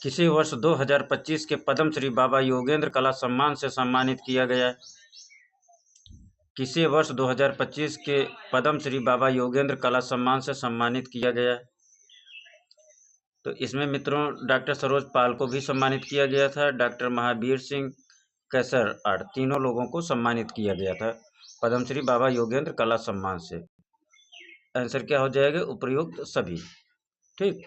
किसी वर्ष 2025 के पद्म श्री बाबा योगेंद्र कला सम्मान से सम्मानित किया गया। किसी वर्ष 2025 के पद्म श्री बाबा योगेंद्र कला सम्मान से सम्मानित किया गया। तो इसमें मित्रों डॉक्टर सरोज पाल को भी सम्मानित किया गया था, डॉक्टर महावीर सिंह कैसर आड़, तीनों लोगों को सम्मानित किया गया था पद्मश्री बाबा योगेंद्र कला सम्मान से। आंसर क्या हो जाएगा? उपयुक्त सभी। ठीक।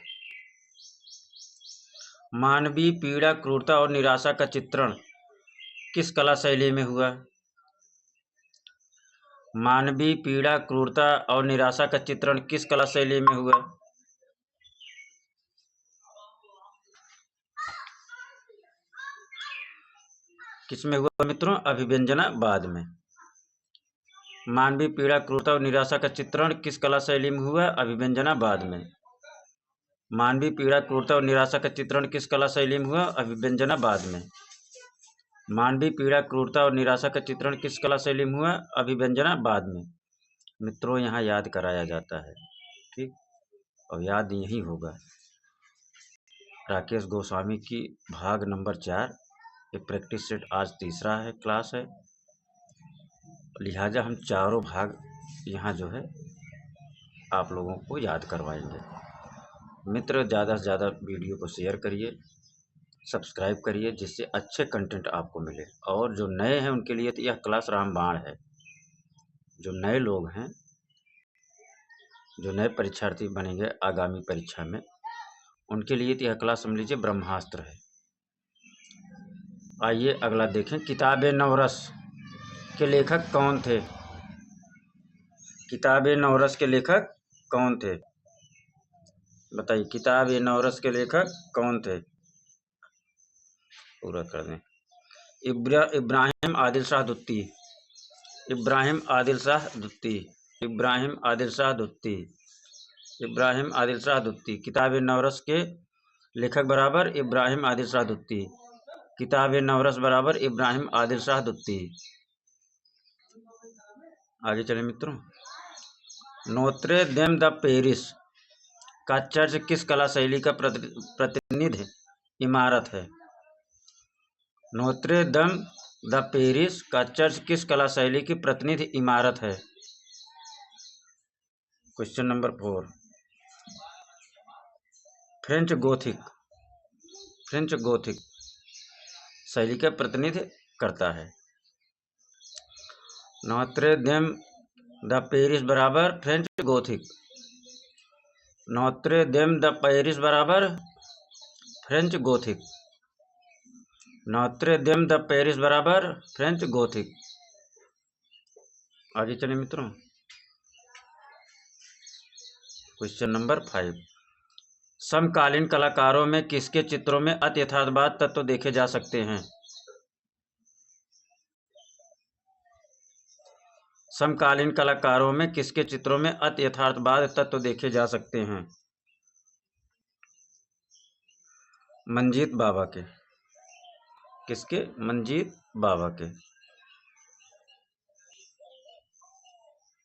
मानवीय पीड़ा, क्रूरता और निराशा का चित्रण किस कला शैली में हुआ? मानवीय पीड़ा, क्रूरता और निराशा का चित्रण किस कला शैली में हुआ? किसमें हुआ मित्रों? अभिव्यंजनावाद में। मानवीय पीड़ा, क्रूरता और निराशा का चित्रण किस कला शैली में हुआ? अभिव्यंजनावाद में। मानवीय पीड़ा, क्रूरता और निराशा का चित्रण किस कला शैली में हुआ? अभिव्यंजनावाद में। मानवीय पीड़ा, क्रूरता और निराशा का चित्रण किस कला शैली में हुआ? अभिव्यंजनावाद में। मित्रों यहाँ याद कराया जाता है, ठीक, और याद यही होगा। राकेश गोस्वामी की भाग नंबर 4, ये प्रैक्टिस सेट आज तीसरा है क्लास है, लिहाजा हम चारों भाग यहाँ जो है आप लोगों को याद करवाएंगे। मित्र ज़्यादा से ज़्यादा वीडियो को शेयर करिए, सब्सक्राइब करिए, जिससे अच्छे कंटेंट आपको मिले। और जो नए हैं उनके लिए तो यह क्लास रामबाण है। जो नए लोग हैं, जो नए परीक्षार्थी बनेंगे आगामी परीक्षा में, उनके लिए तो यह क्लास समझ लीजिए ब्रह्मास्त्र है। आइए अगला देखें। किताब नवरस के लेखक कौन थे? किताब नवरस के लेखक कौन थे? बताइए, किताब नवरस के लेखक कौन थे? पूरा कर दें। इब्राहिम आदिल शाह दुत्ती, इब्राहिम आदिल शाह दुत्ती, इब्राहिम आदिल शाह दुत्ती, इब्राहिम आदिल शाह दुत्ती। किताब नवरस के लेखक बराबर इब्राहिम आदिल शाह दुत्ती। किताब नवरस बराबर इब्राहिम आदिल शाह दुत्ती। आगे चले मित्रों। नोत्रे डेम द पेरिस का चर्च किस कला शैली का प्रतिनिधि इमारत है? नोत्रे डेम द पेरिस का चर्च किस कला शैली की प्रतिनिधि इमारत है? Question number 4। French Gothic, French Gothic शैली का प्रतिनिधि करता है। नोत्रे डेम द पेरिस बराबर French Gothic. Notre Dame de Paris बराबर French Gothic. Notre Dame de Paris बराबर फ्रेंच गोथिक। आगे चले मित्रों। Question number 5। समकालीन कलाकारों में किसके चित्रों में अति यथार्थवाद तत्व देखे जा सकते हैं? समकालीन कलाकारों में किसके चित्रों में अति यथार्थवाद तत्व देखे जा सकते हैं? मंजीत बाबा के। किसके? मंजीत बाबा के।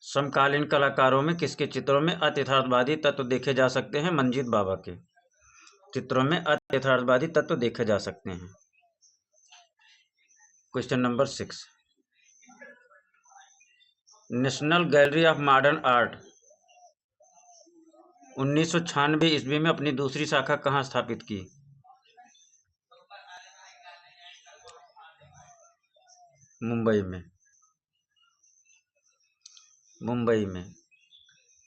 समकालीन कलाकारों में किसके चित्रों में अति यथार्थवादी तत्व देखे जा सकते हैं? मंजीत बाबा के चित्रों में अति यथार्थवादी तत्व देखे जा सकते हैं। Question number 6। National gallery of modern art 1996 ईस्वी में अपनी दूसरी शाखा कहाँ स्थापित की? मुंबई में। मुंबई में।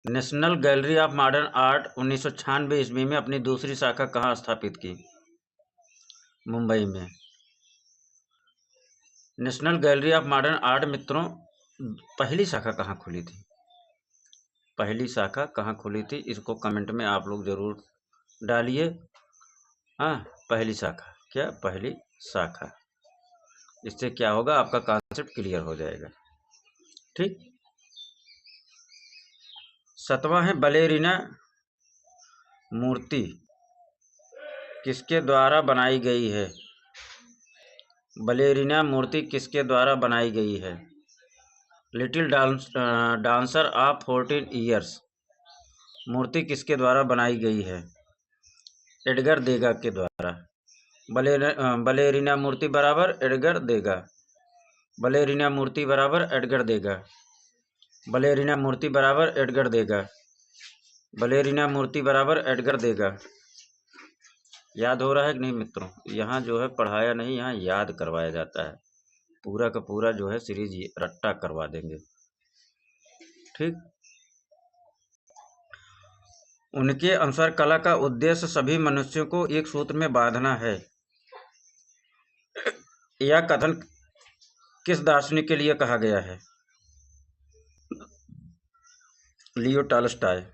National gallery of modern art 1996 ईस्वी में अपनी दूसरी शाखा कहाँ स्थापित की? मुंबई में। National gallery of modern art मित्रों पहली शाखा कहाँ खुली थी? पहली शाखा कहाँ खुली थी? इसको कमेंट में आप लोग जरूर डालिए। हाँ, पहली शाखा क्या? पहली शाखा। इससे क्या होगा? आपका कॉन्सेप्ट क्लियर हो जाएगा। ठीक। 7वां है बलेरिना मूर्ति किसके द्वारा बनाई गई है? बलेरिना मूर्ति किसके द्वारा बनाई गई है? लिटिल डांसर ऑफ 14 ईयर्स मूर्ति किसके द्वारा बनाई गई है? एडगर देगा के द्वारा। बलेरिना मूर्ति बराबर एडगर देगा। बलेरिना मूर्ति बराबर एडगर देगा। बलेरिना मूर्ति बराबर एडगर देगा। बलेरिना मूर्ति बराबर एडगर देगा। याद हो रहा है कि नहीं मित्रों? यहाँ जो है पढ़ाया नहीं, यहाँ याद करवाया जाता है। पूरा का पूरा जो है सीरीज रट्टा करवा देंगे। ठीक। उनके अनुसार कला का उद्देश्य सभी मनुष्यों को एक सूत्र में बांधना है। यह कथन किस दार्शनिक के लिए कहा गया है? लियो टॉलस्टॉय।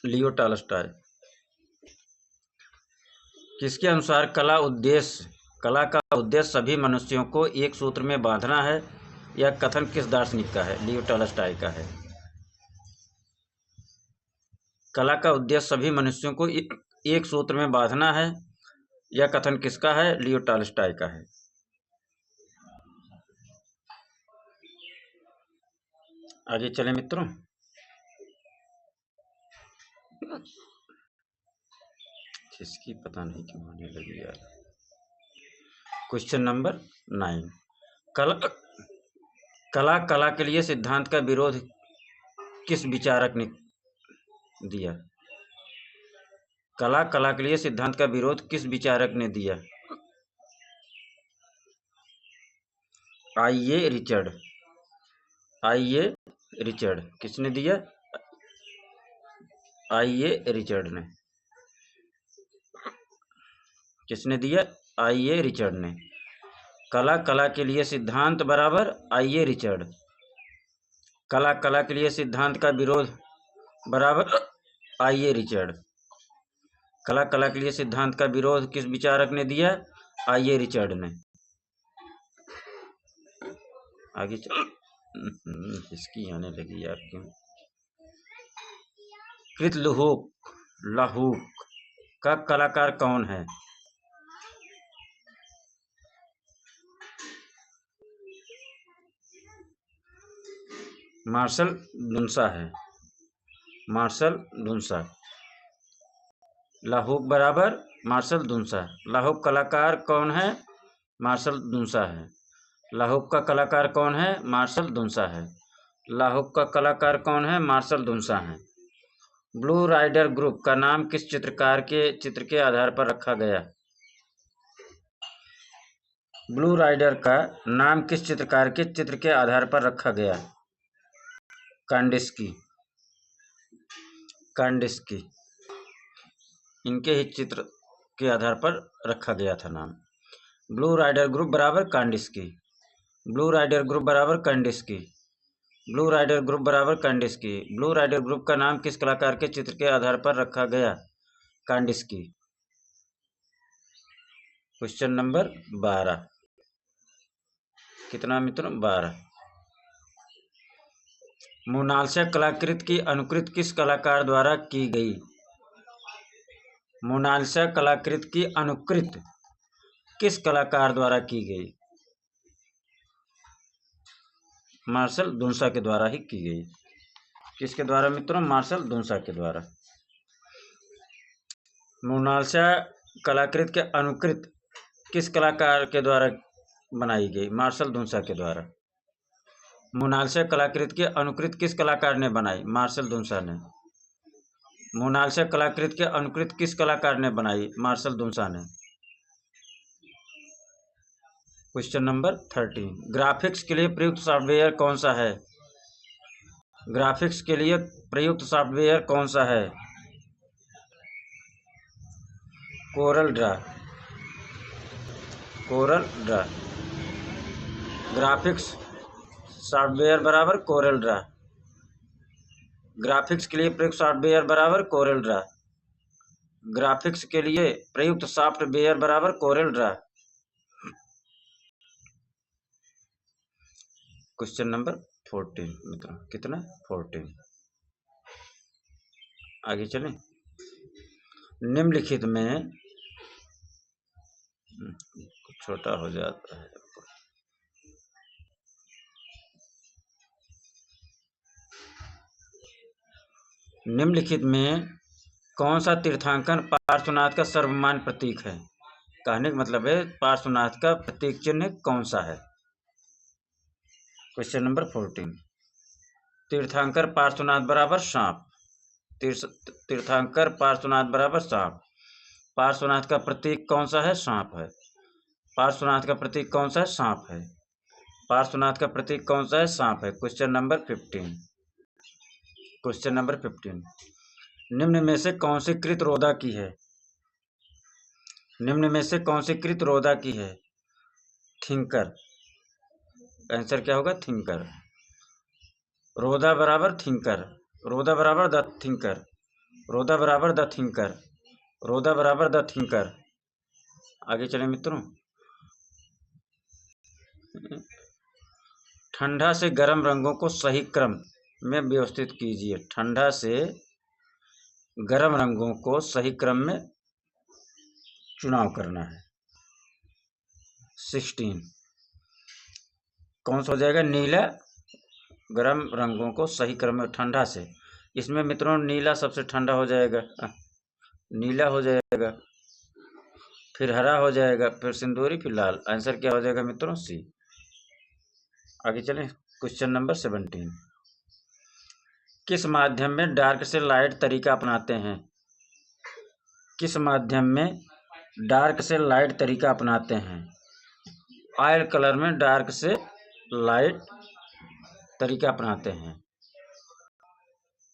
लियो टॉलस्टॉय। किसके अनुसार कला का उद्देश्य सभी मनुष्यों को एक सूत्र में बांधना है? यह कथन किस दार्शनिक का है? लियो टॉलस्टॉय का है। कला का उद्देश्य सभी मनुष्यों को एक सूत्र में बांधना है, यह कथन किसका है? लियो टॉलस्टॉय का है। आगे चले मित्रों। इसकी पता नहीं क्यों आने लगी यार। Question number 9। कला के लिए सिद्धांत का विरोध किस विचारक ने दिया? कला के लिए सिद्धांत का विरोध किस विचारक ने दिया? आईए रिचर्ड। आईए रिचर्ड। किसने दिया? आईए रिचर्ड ने। किसने दिया? आईए रिचर्ड ने। कला के लिए सिद्धांत बराबर आईए रिचर्ड। कला के लिए सिद्धांत का विरोध बराबर आईए रिचर्ड। कला के लिए सिद्धांत का विरोध किस विचारक ने दिया? आईए रिचर्ड ने। आगे चल। इसकी आने लगी यार क्यों? कृत लाहूक का कलाकार कौन है? मार्शल दुन्सा है। मार्शल दुन्सा। लाहूक बराबर मार्शल दुन्सा। लाहूक कलाकार कौन है? मार्शल दुन्सा है। लाहूक का कलाकार कौन है? मार्शल दुन्सा है। लाहूक का कलाकार कौन है? मार्शल दुन्सा है। ब्लू राइडर ग्रुप का नाम किस चित्रकार के चित्र के आधार पर रखा गया? ब्लू राइडर का नाम किस चित्रकार के चित्र के आधार पर रखा गया? कांडिस्की। कांडिस्की। इनके ही चित्र के आधार पर रखा गया था नाम। ब्लू राइडर ग्रुप बराबर कांडिस्की। ब्लू राइडर ग्रुप बराबर कांडिस्की। ब्लू राइडर ग्रुप बराबर कांडिस्की। ब्लू राइडर ग्रुप का नाम किस कलाकार के चित्र के आधार पर रखा गया? कांडिस्की। Question number 12। कितना मित्रों? 12। मोनालिसा कलाकृति की अनुकृति किस कलाकार द्वारा की गई? मोनालिसा कलाकृति की अनुकृति किस कलाकार द्वारा की गई? मार्शल दुन्सा के द्वारा ही की गई। किसके द्वारा मित्रों? मार्शल दुन्सा के द्वारा। मोनालिसा कलाकृति के अनुकृति किस कलाकार के द्वारा बनाई गई? मार्शल दुन्सा के द्वारा। मोनालिसा कलाकृति की अनुकृति किस कलाकार ने बनाई? मार्शल दुन्सा ने। मोनालिसा कलाकृति की अनुकृति किस कलाकार ने बनाई? मार्शल दुन्सा ने। Question number 13। ग्राफिक्स के लिए प्रयुक्त सॉफ्टवेयर कौन सा है? ग्राफिक्स के लिए प्रयुक्त सॉफ्टवेयर कौन सा है? Corel Draw. Corel Draw. Graphics software बराबर कोरल ड्रा। ग्राफिक्स के लिए प्रयुक्त सॉफ्टवेयर बराबर कोरल ड्रा। ग्राफिक्स के लिए प्रयुक्त सॉफ्टवेयर बराबर कोरल ड्रा। क्वेश्चन नंबर 14 मित्रों। कितना? 14। आगे चलें। निम्नलिखित में छोटा हो जाता है। निम्नलिखित में कौन सा तीर्थंकन पार्श्वनाथ का सर्वमान्य प्रतीक है? कहने का मतलब है पार्श्वनाथ का प्रतीक चिन्ह कौन सा है? Question number 14। तीर्थंकर पार्श्वनाथ बराबर सांप। तीर्थंकर पार्श्वनाथ बराबर सांप। पार्श्वनाथ का प्रतीक कौन सा है? सांप है। पार्श्वनाथ का प्रतीक कौन सा है? सांप है। पार्श्वनाथ का प्रतीक कौन सा है? सांप है। Question number 15। Question number 15। निम्न में से कौन सी कृत रोधा की है? निम्न में से कौन सी कृत रोधा की है? थिंकर। आंसर क्या होगा? थिंकर। रोधा बराबर थिंकर। रोधा बराबर द थिंकर। रोधा बराबर द थिंकर। रोधा बराबर द थिंकर। आगे चलें मित्रों। ठंडा से गर्म रंगों को सही क्रम में व्यवस्थित कीजिए। ठंडा से गर्म रंगों को सही क्रम में चुनाव करना है। 16 कौन सा हो जाएगा? नीला। गर्म रंगों को सही क्रम में ठंडा से, इसमें मित्रों नीला सबसे ठंडा हो जाएगा, नीला हो जाएगा, फिर हरा हो जाएगा, फिर सिंदूरी, फिर लाल। आंसर क्या हो जाएगा मित्रों? सी। आगे चलें। Question number 17। किस माध्यम में डार्क से लाइट तरीका अपनाते हैं? किस माध्यम में डार्क से लाइट तरीका अपनाते हैं? ऑयल कलर में डार्क से लाइट तरीका अपनाते हैं।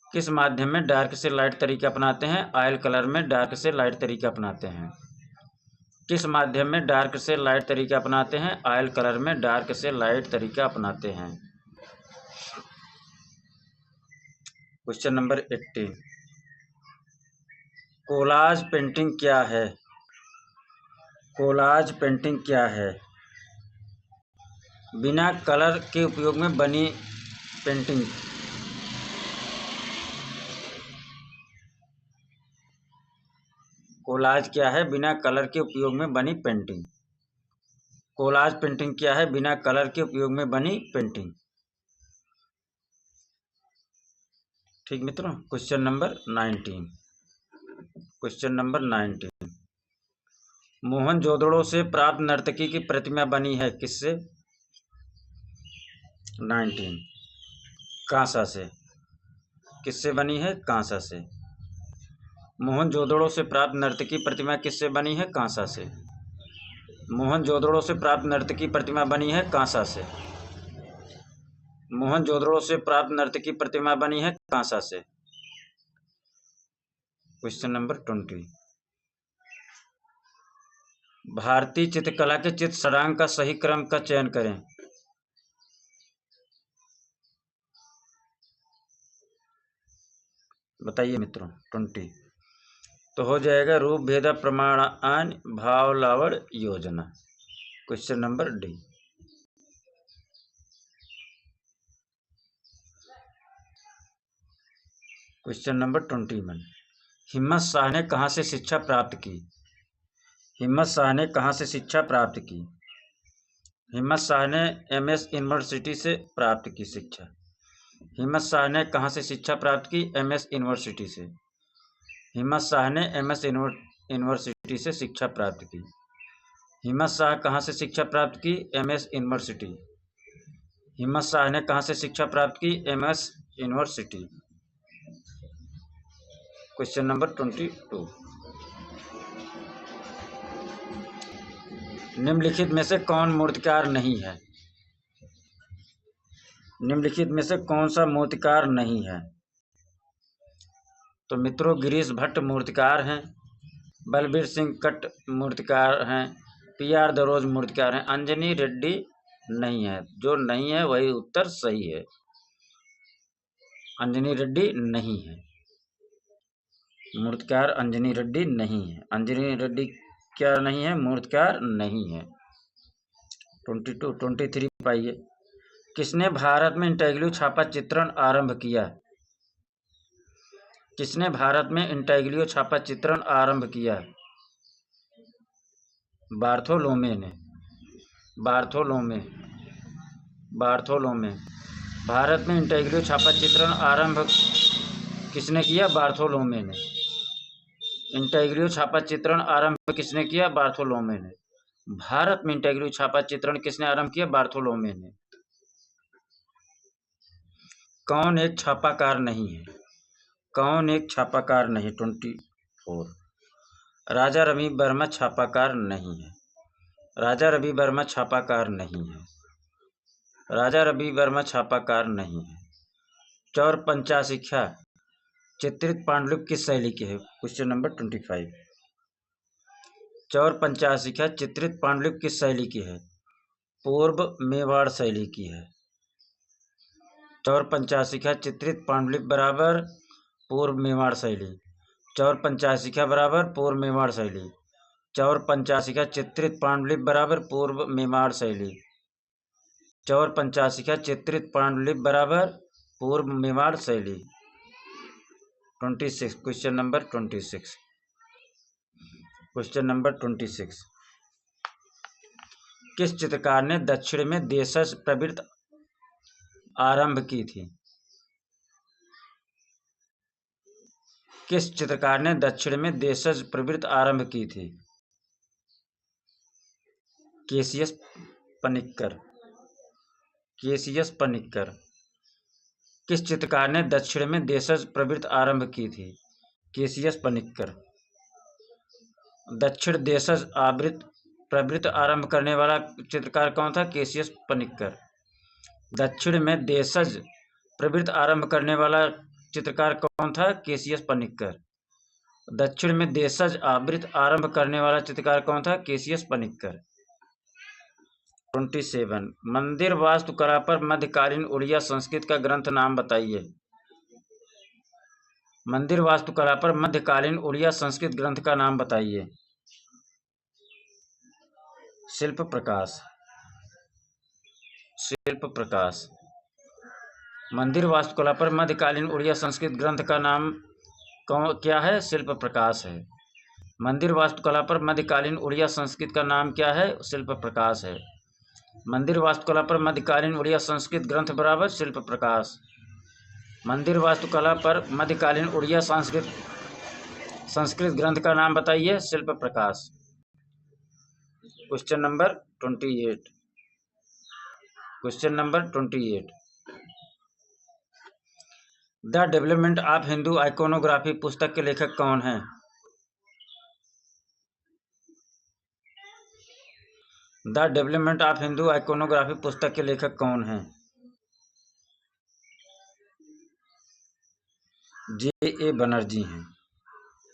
किस माध्यम में डार्क से लाइट तरीका अपनाते हैं? ऑयल कलर में डार्क से लाइट तरीका अपनाते हैं। किस माध्यम में डार्क से लाइट तरीका अपनाते हैं? ऑयल कलर में डार्क से लाइट तरीका अपनाते हैं। Question number 18। कोलाज पेंटिंग क्या है? कोलाज पेंटिंग क्या है? बिना कलर के उपयोग में बनी पेंटिंग। कोलाज क्या है? बिना कलर के उपयोग में बनी पेंटिंग। कोलाज पेंटिंग क्या है? बिना कलर के उपयोग में बनी पेंटिंग। ठीक मित्रों। Question number 19। Question number 19। Mohenjodaro से प्राप्त नर्तकी की प्रतिमा बनी है किससे? 19 कांसा से। किससे बनी है? कांसा से। मोहनजोदड़ो से प्राप्त नर्तकी प्रतिमा किससे बनी है? कांसा से। मोहनजोदड़ो से प्राप्त नर्तकी प्रतिमा बनी है कांसा से। मोहनजोदड़ो से प्राप्त नर्तकी प्रतिमा बनी है कांसा से। Question number 20। भारतीय चित्रकला के चित्र षडांग का सही क्रम का चयन करें। बताइए मित्रों। 20 तो हो जाएगा रूप भेद प्रमाण भाव लावण योजना। Question number D. Question number 21। हिम्मत शाह ने कहाँ से शिक्षा प्राप्त की? हिम्मत शाह ने कहाँ से शिक्षा प्राप्त की? हिम्मत शाह ने एमएस यूनिवर्सिटी से प्राप्त की शिक्षा। हिम्मत शाह ने कहाँ से शिक्षा प्राप्त की? एमएस यूनिवर्सिटी से। हिम्मत शाह ने एमएस यूनिवर्सिटी से शिक्षा प्राप्त की। हिम्मत शाह कहाँ से शिक्षा प्राप्त की? MS university. हिम्मत शाह ने कहाँ से शिक्षा प्राप्त की? MS university. Question number 22। निम्नलिखित में से कौन मूर्तिकार नहीं है? निम्नलिखित में से कौन सा मूर्तिकार नहीं है? तो मित्रों गिरीश भट्ट मूर्तिकार हैं, बलबीर सिंह कट मूर्तिकार हैं, पीआर दरोज मूर्तिकार हैं, अंजनी रेड्डी नहीं है। जो नहीं है वही उत्तर सही है। अंजनी रेड्डी नहीं है मूर्तिकार। अंजनी रेड्डी नहीं है। अंजनी रेड्डी क्या नहीं है? मूर्तिकार नहीं है। 22 23 पाइए। किसने भारत में इंटेग्लियो छापा चित्रण आरंभ किया? किसने भारत में इंटेग्लियो छापा चित्रण आरंभ किया? बार्थोलोमे ने। बार्थोलोमे। बार्थोलोमे भारत में इंटेग्लियो छापा चित्रण आरंभ किसने किया? बार्थोलोमे ने। इंटेग्रियो छापा चित्रण आरंभ किसने किया? बार्थोलोमे ने। भारत में इंटेग्रियो छापा चित्रण किसने आरंभ किया? बार्थोलोमे ने। कौन एक छापाकार नहीं है? कौन एक छापाकार नहीं? 24। राजा रवि वर्मा छापाकार नहीं है। राजा रवि वर्मा छापाकार नहीं है। राजा रवि वर्मा छापाकार नहीं है। चौर पंचाशिखा चित्रित पांडुलिपि किस शैली की है? Question number 25। चौर पंचाशिखा चित्रित पांडुलिपि किस शैली की है? पूर्व मेवाड़ शैली की है। चौर पंचाशिखा चित्रित पांडुलिपि बराबर पूर्व मेवाड़ शैली। चौर पंचाशिखा बराबर पूर्व मेवाड़ शैली। चौर पंचाशिखा चित्रित पांडुलिपि बराबर पूर्व मेवाड़ शैली। चौर पंचाशिखा चित्रित पांडुलिपि बराबर पूर्व मेवाड़ शैली। 26 क्वेश्चन नंबर 26। Question number 26। किस चित्रकार ने दक्षिण में देशज प्रवृत्ति आरंभ की थी? किस चित्रकार ने दक्षिण में देशज प्रवृत्ति आरंभ की थी? केसीएस पनिक्कर। केसीएस पनिक्कर। किस चित्रकार ने दक्षिण में देशज प्रवृत्ति आरंभ की थी? केसीएस पनिक्कर। दक्षिण देशज प्रवृत्ति आरंभ करने वाला चित्रकार कौन था? केसीएस पनिक्कर। दक्षिण में देशज प्रवृत्ति आरंभ करने वाला चित्रकार कौन था? केसीएस पनिक्कर। दक्षिण में देशज आवृत्ति आरंभ करने वाला चित्रकार कौन था? केसीएस पनिक्कर। 27 मंदिर वास्तुकला पर मध्यकालीन उड़िया संस्कृत का ग्रंथ नाम बताइए। मंदिर वास्तुकला पर मध्यकालीन उड़िया संस्कृत ग्रंथ का नाम बताइए। शिल्प प्रकाश। शिल्प प्रकाश। मंदिर वास्तुकला पर मध्यकालीन उड़िया संस्कृत ग्रंथ का नाम क्या है? शिल्प प्रकाश है। मंदिर वास्तुकला पर मध्यकालीन उड़िया संस्कृत का नाम क्या है? शिल्प प्रकाश है। मंदिर वास्तुकला पर मध्यकालीन उड़िया संस्कृत ग्रंथ बराबर शिल्प प्रकाश। मंदिर वास्तुकला पर मध्यकालीन उड़िया संस्कृत ग्रंथ का नाम बताइए। Shilpa Prakash. Question number 28। Question number 28। The development of Hindu iconography पुस्तक के लेखक कौन हैं? The development of Hindu iconography पुस्तक के लेखक कौन हैं? J.A. बनर्जी हैं।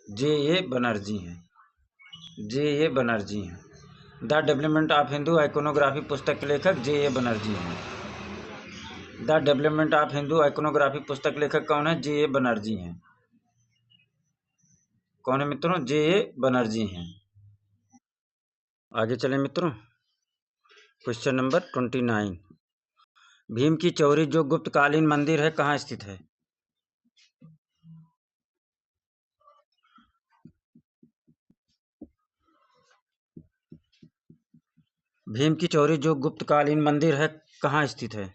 J.A. बनर्जी हैं। J.A. बनर्जी हैं। The development of Hindu iconography पुस्तक के लेखक J.A. बनर्जी हैं। The development of Hindu iconography पुस्तक लेखक कौन है? J.A. बनर्जी हैं। कौन है मित्रों? J.A. बनर्जी हैं। आगे चलें मित्रों। Question number 29। भीम की चौरी जो गुप्तकालीन मंदिर है कहाँ स्थित है? भीम की चौरी जो गुप्तकालीन मंदिर है कहाँ स्थित है?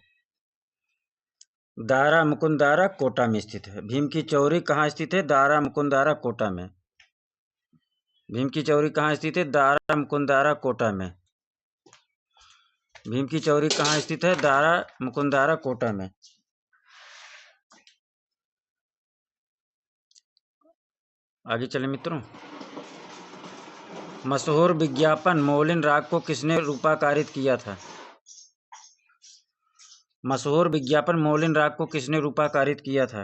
दारा मुकुंदारा कोटा में स्थित है। भीम की चौरी कहाँ स्थित है? दारा मुकुंदारा कोटा में। भीम की चौरी कहाँ स्थित है? दारा मुकुंदारा कोटा में। भीम की चौरी कहाँ स्थित है? दारा मुकुंदारा कोटा में। आगे चले मित्रों। मशहूर विज्ञापन मौलिन राग को किसने रूपाकारित किया था? मशहूर विज्ञापन मौलिन राग को किसने रूपाकारित किया था?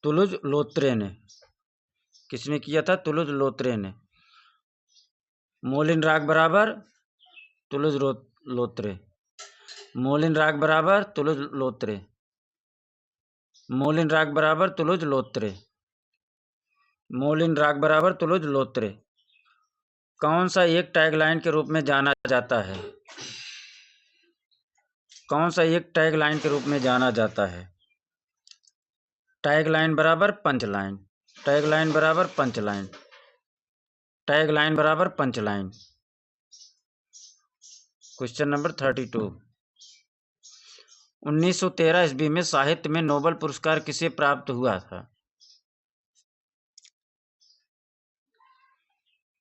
तुलुज लोत्रे ने। किसने किया था? तुलुज लोत्रे ने। मौलिन राग बराबर तुलुज लोत्रे। मौलिन राग बराबर तुलुज लोत्रे। मौलिन राग बराबर तुलुज लोत्रे। मौलिन राग बराबर तुलुज लोत्रे। कौन सा एक टैगलाइन के रूप में जाना जाता है? कौन सा एक टैगलाइन के रूप में जाना जाता है? टैगलाइन बराबर पंचलाइन। टैगलाइन बराबर पंचलाइन। टैगलाइन बराबर पंचलाइन। Question number 32। 1913 ईस्वी में साहित्य में नोबेल पुरस्कार किसे प्राप्त हुआ था?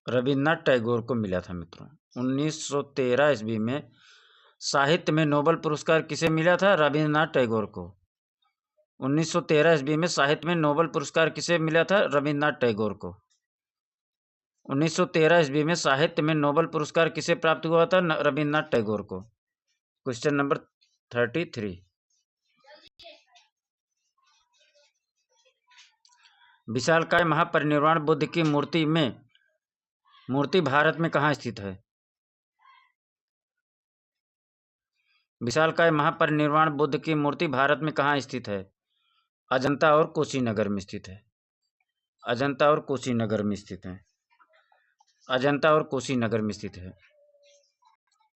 रविन्द्रनाथ टैगोर को मिला था मित्रों। 1913 ईस्वी में साहित्य में नोबेल पुरस्कार किसे मिला था? रविन्द्रनाथ टैगोर को। 1913 ईस्वी में साहित्य में नोबेल पुरस्कार किसे मिला था? रविन्द्रनाथ टैगोर को। 1913 ईस्वी में साहित्य में नोबेल पुरस्कार किसे प्राप्त हुआ था? रविन्द्रनाथ टैगोर को। Question number 33। विशालकाय महापरिनिर्वाण बुद्ध की मूर्ति भारत में कहाँ स्थित है? विशालकाय महापरिनिर्वाण बुद्ध की मूर्ति भारत में कहाँ स्थित है? अजंता और कुशीनगर में स्थित है। अजंता और कुशीनगर में स्थित है। अजंता और कुशीनगर में स्थित है।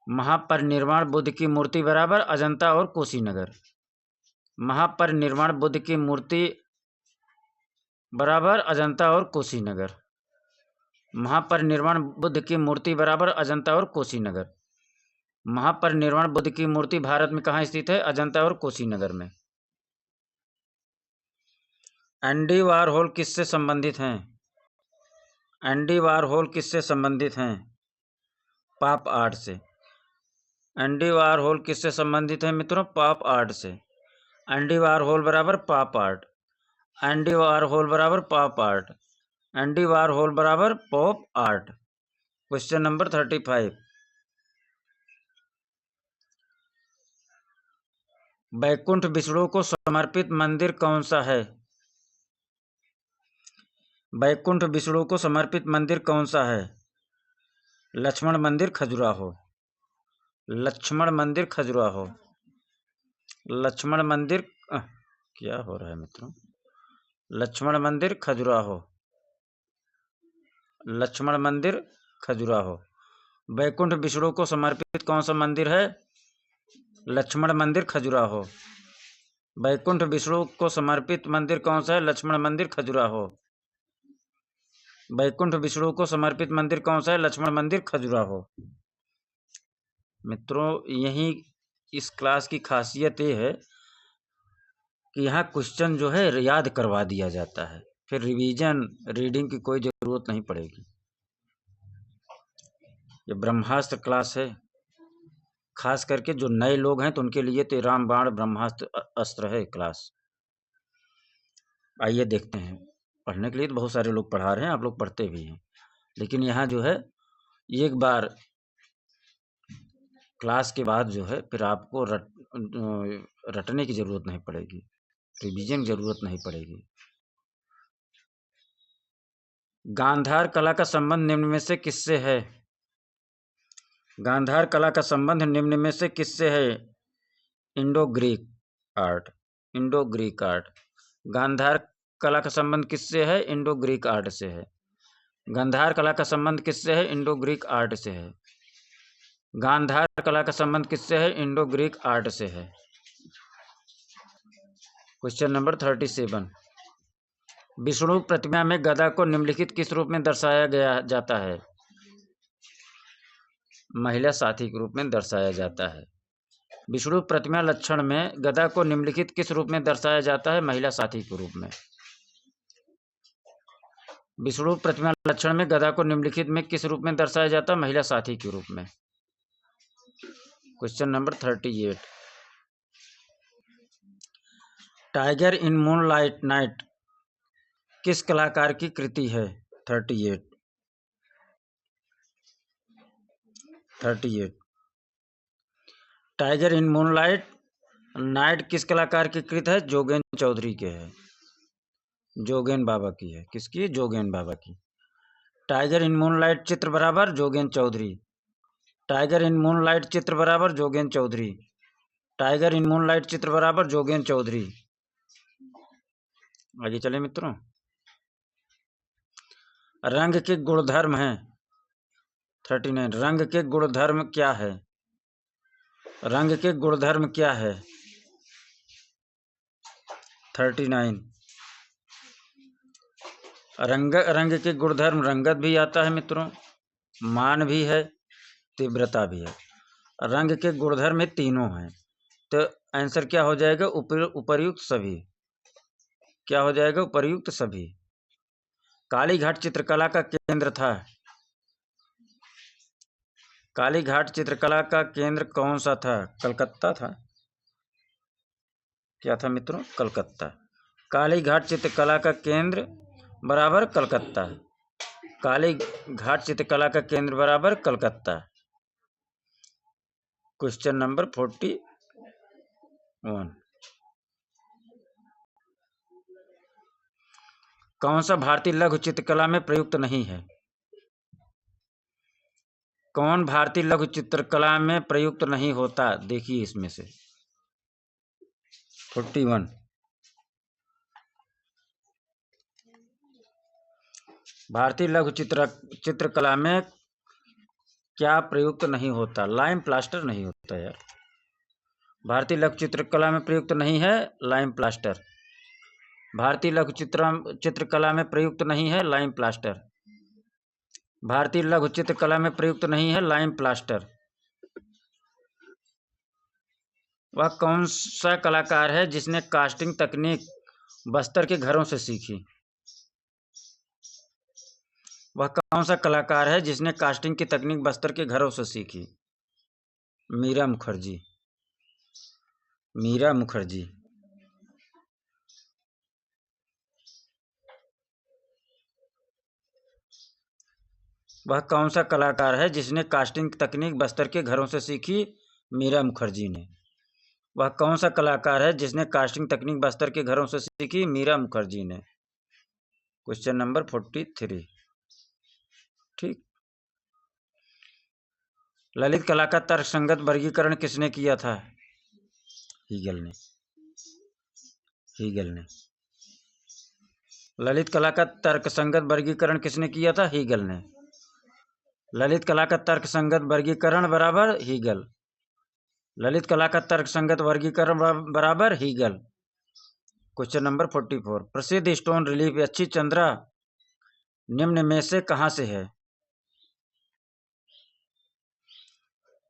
महापरिनिर्वाण बुद्ध की मूर्ति बराबर अजंता और कुशीनगर। महापरिनिर्वाण बुद्ध की मूर्ति बराबर अजंता और कुशीनगर। महापरिनिर्वाण बुद्ध की मूर्ति बराबर अजंता और कुशीनगर। महापरिनिर्वाण बुद्ध की मूर्ति भारत में कहाँ स्थित है? अजंता और कुशीनगर में। एंडी वारहोल किससे संबंधित हैं? एंडी वारहोल किससे संबंधित हैं? पॉप आर्ट से। एंडी वारहोल किससे संबंधित है मित्रों? पॉप आर्ट से। एंडी वारहोल बराबर पॉप आर्ट। एंडी वारहोल बराबर पॉप आर्ट। एंडी वारहोल बराबर pop art. Question number 35। Vaikunth Vishnu को समर्पित मंदिर कौन सा है? वैकुंठ विष्णु को समर्पित मंदिर कौन सा है? लक्ष्मण मंदिर खजुराहो। लक्ष्मण मंदिर खजुराहो। लक्ष्मण मंदिर क्या हो रहा है मित्रों? लक्ष्मण मंदिर खजुराहो। लक्ष्मण मंदिर खजुराहो। वैकुंठ विष्णु को समर्पित कौन सा मंदिर है? लक्ष्मण मंदिर खजुराहो। वैकुंठ विष्णु को समर्पित मंदिर कौन सा है? लक्ष्मण मंदिर खजुराहो। वैकुंठ विष्णु को समर्पित मंदिर कौन सा है? लक्ष्मण मंदिर खजुराहो। मित्रों, यही इस क्लास की खासियत ये है कि यहाँ क्वेश्चन जो है याद करवा दिया जाता है, फिर रिवीजन रीडिंग की कोई ज़रूरत नहीं पड़ेगी। ये ब्रह्मास्त्र क्लास है, खास करके जो नए लोग हैं तो उनके लिए तो रामबाण ब्रह्मास्त्र अस्त्र है क्लास। आइए देखते हैं। पढ़ने के लिए तो बहुत सारे लोग पढ़ा रहे हैं, आप लोग पढ़ते भी हैं, लेकिन यहाँ जो है एक बार क्लास के बाद जो है फिर आपको रटने की ज़रूरत नहीं पड़ेगी, रिवीजन की ज़रूरत नहीं पड़ेगी। गांधार कला का संबंध निम्न में से किससे है? गांधार कला का संबंध निम्न में से किससे है? Indo Greek art. Indo Greek art. Gandhara कला का संबंध किससे है? इंडो ग्रीक आर्ट से है। गांधार कला का संबंध किससे है? इंडो ग्रीक आर्ट से है। गांधार कला का संबंध किससे है? इंडो ग्रीक आर्ट से है। Question number 37। विष्णु प्रतिमा में गदा को निम्नलिखित किस रूप में दर्शाया गया जाता है? महिला साथी के रूप में दर्शाया जाता है। विष्णु प्रतिमा लक्षण में गदा को निम्नलिखित किस रूप में दर्शाया जाता है? महिला साथी के रूप में। विष्णु प्रतिमा लक्षण में गदा को निम्नलिखित में किस रूप में दर्शाया जाता है? महिला साथी के रूप में। Question number 38। Tiger in moonlight night किस कलाकार की कृति है? 38। टाइगर इन मूनलाइट नाइट किस कलाकार की कृत है? जोगेन चौधरी के है। जोगेन बाबा की है। किसकी? जोगेन बाबा की। टाइगर इन मूनलाइट चित्र बराबर Jogen Chowdhury. Tiger in moonlight चित्र बराबर Jogen Chowdhury. Tiger in moonlight चित्र बराबर जोगेन चौधरी। आगे चले मित्रों। रंग के गुणधर्म हैं। 39। रंग के गुणधर्म क्या है? रंग के गुणधर्म क्या है? 39। रंग के गुणधर्म रंगत भी आता है मित्रों, मान भी है, तीव्रता भी है। रंग के गुणधर्म में तीनों हैं। तो आंसर क्या हो जाएगा? उपर्युक्त सभी। क्या हो जाएगा? उपर्युक्त सभी। कालीघाट चित्रकला का केंद्र था। कालीघाट चित्रकला का केंद्र कौन सा था? कलकत्ता था। क्या था मित्रों? कलकत्ता। कालीघाट चित्रकला का केंद्र बराबर कलकत्ता। कालीघाट चित्रकला का केंद्र बराबर कलकत्ता। Question number 41। कौन सा भारतीय लघु चित्रकला में प्रयुक्त नहीं है? कौन भारतीय लघु चित्रकला में प्रयुक्त नहीं होता? देखिए इसमें से 41। भारतीय लघु चित्रकला में क्या प्रयुक्त नहीं होता? लाइम प्लास्टर नहीं होता यार। भारतीय लघु चित्रकला में प्रयुक्त नहीं है लाइम प्लास्टर। भारतीय लघु चित्रकला में प्रयुक्त नहीं है लाइम प्लास्टर। भारतीय लघु चित्रकला में प्रयुक्त नहीं है लाइम प्लास्टर। वह कौन सा कलाकार है जिसने कास्टिंग तकनीक बस्तर के घरों से सीखी? वह कौन सा कलाकार है जिसने कास्टिंग की तकनीक बस्तर के घरों से सीखी? मीरा मुखर्जी। मीरा मुखर्जी। वह कौन सा कलाकार है जिसने कास्टिंग तकनीक बस्तर के घरों से सीखी? मीरा मुखर्जी ने। वह कौन सा कलाकार है जिसने कास्टिंग तकनीक बस्तर के घरों से सीखी? मीरा मुखर्जी ने। Question number 43। ठीक। ललित कला का तर्कसंगत वर्गीकरण किसने किया था? हीगल ने। हीगल ने। ललित कला का तर्कसंगत वर्गीकरण किसने किया था? हीगल ने। ललित कला का तर्कसंगत वर्गीकरण बराबर हीगल। ललित कला का तर्कसंगत वर्गीकरण बराबर हीगल। Question number 44। प्रसिद्ध स्टोन रिलीफ यक्षी चंद्रा निम्न में से कहां से है?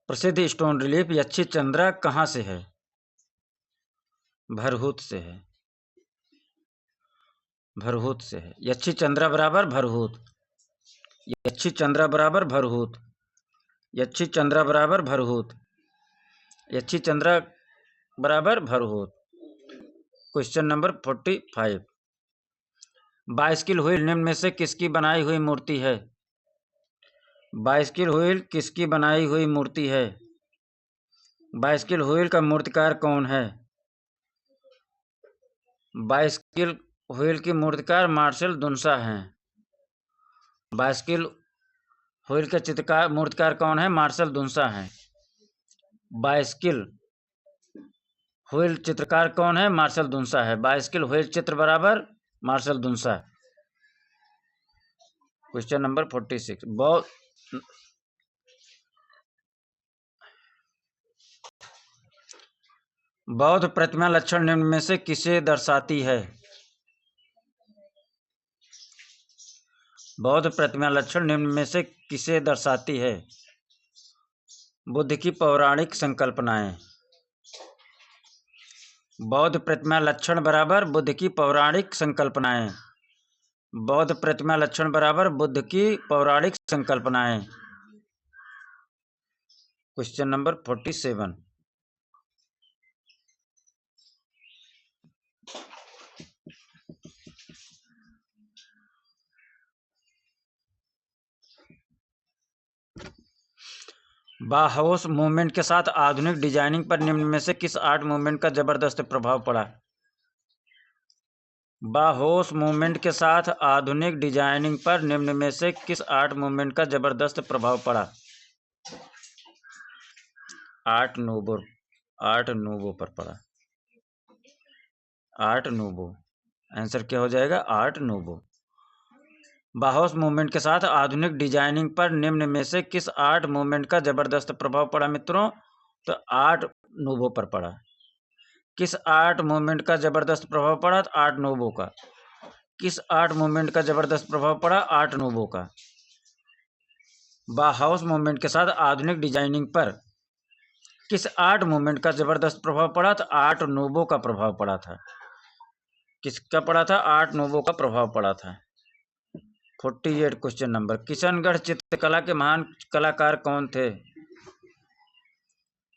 प्रसिद्ध स्टोन रिलीफ यक्षी चंद्रा कहां से है? भरहूत से है। भरहूत से है। यक्षी चंद्रा बराबर भरहूत। यक्षी चंद्रा बराबर भरहूत। यक्षी चंद्रा बराबर भरहूत। यक्षी चंद्रा बराबर Bharhut. Question number 45। Bicycle wheel निम्न में से किसकी बनाई हुई मूर्ति है? बाइसिकल व्हील किसकी बनाई हुई मूर्ति है? बाइसिकल व्हील का मूर्तिकार कौन है? बाइसिकल व्हील की मूर्तिकार मार्शल दुनसा हैं। बाइसिकल व्हील के मूर्तिकार कौन है? मार्शल दुनसा हैं। बाइसिकल व्हील चित्रकार कौन है? मार्शल दुनसा है। बाइसिकल व्हील चित्र बराबर मार्शल दुनसा। Question number 46। बौद्ध प्रतिमा लक्षण निम्न में से किसे दर्शाती है? बौद्ध प्रतिमा लक्षण निम्न में से किसे दर्शाती है? बुद्ध की पौराणिक संकल्पनाएं। बौद्ध प्रतिमा लक्षण बराबर बुद्ध की पौराणिक संकल्पनाएं। बौद्ध प्रतिमा लक्षण बराबर बुद्ध की पौराणिक संकल्पनाएं। Question number 47। बाहौस मूवमेंट के साथ आधुनिक डिजाइनिंग पर निम्न में से किस आर्ट मूवमेंट का जबरदस्त प्रभाव पड़ा? बाहौस मूवमेंट के साथ आधुनिक डिजाइनिंग पर निम्न में से किस आर्ट मूवमेंट का जबरदस्त प्रभाव पड़ा? आर्ट नूवो पर पड़ा। Art nouveau. आंसर क्या हो जाएगा? Art nouveau. बाहौस मूवमेंट के साथ आधुनिक डिजाइनिंग पर निम्न में से किस आर्ट मूवमेंट का जबरदस्त प्रभाव पड़ा मित्रों? तो आर्ट नूवो पर पड़ा। किस आर्ट मूवमेंट का जबरदस्त प्रभाव पड़ा? तो आर्ट नूवो का। किस आर्ट मूवमेंट का जबरदस्त प्रभाव पड़ा? आर्ट नूवो का। बाहौस मूवमेंट के साथ आधुनिक डिजाइनिंग पर किस आर्ट मूवमेंट का जबरदस्त प्रभाव पड़ा था? आर्ट नोवो का प्रभाव पड़ा था। किसका पड़ा था? आर्ट नोवो का प्रभाव पड़ा था। 48 क्वेश्चन नंबर, किशनगढ़ चित्रकला के महान कलाकार कौन थे?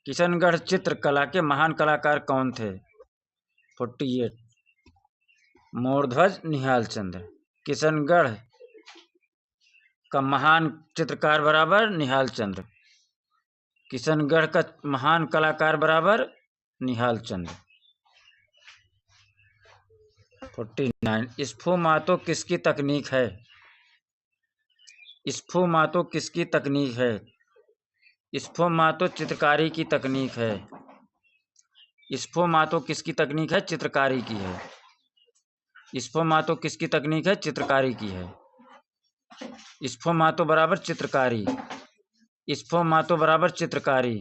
किशनगढ़ चित्रकला के महान कलाकार कौन थे? 48 मोरध्वज निहाल चंद्र। किशनगढ़ का महान चित्रकार बराबर निहाल चंद्र। किशनगढ़ का महान कलाकार बराबर निहाल चंद्र। 49 स्फुमातो किसकी तकनीक है? स्फुमातो किसकी तकनीक है? स्फुमातो चित्रकारी की तकनीक है। स्फुमातो किसकी तकनीक है? चित्रकारी की है। स्फुमातो किसकी तकनीक है? चित्रकारी की है। स्फुमातो बराबर चित्रकारी। स्फुमातो बराबर चित्रकारी।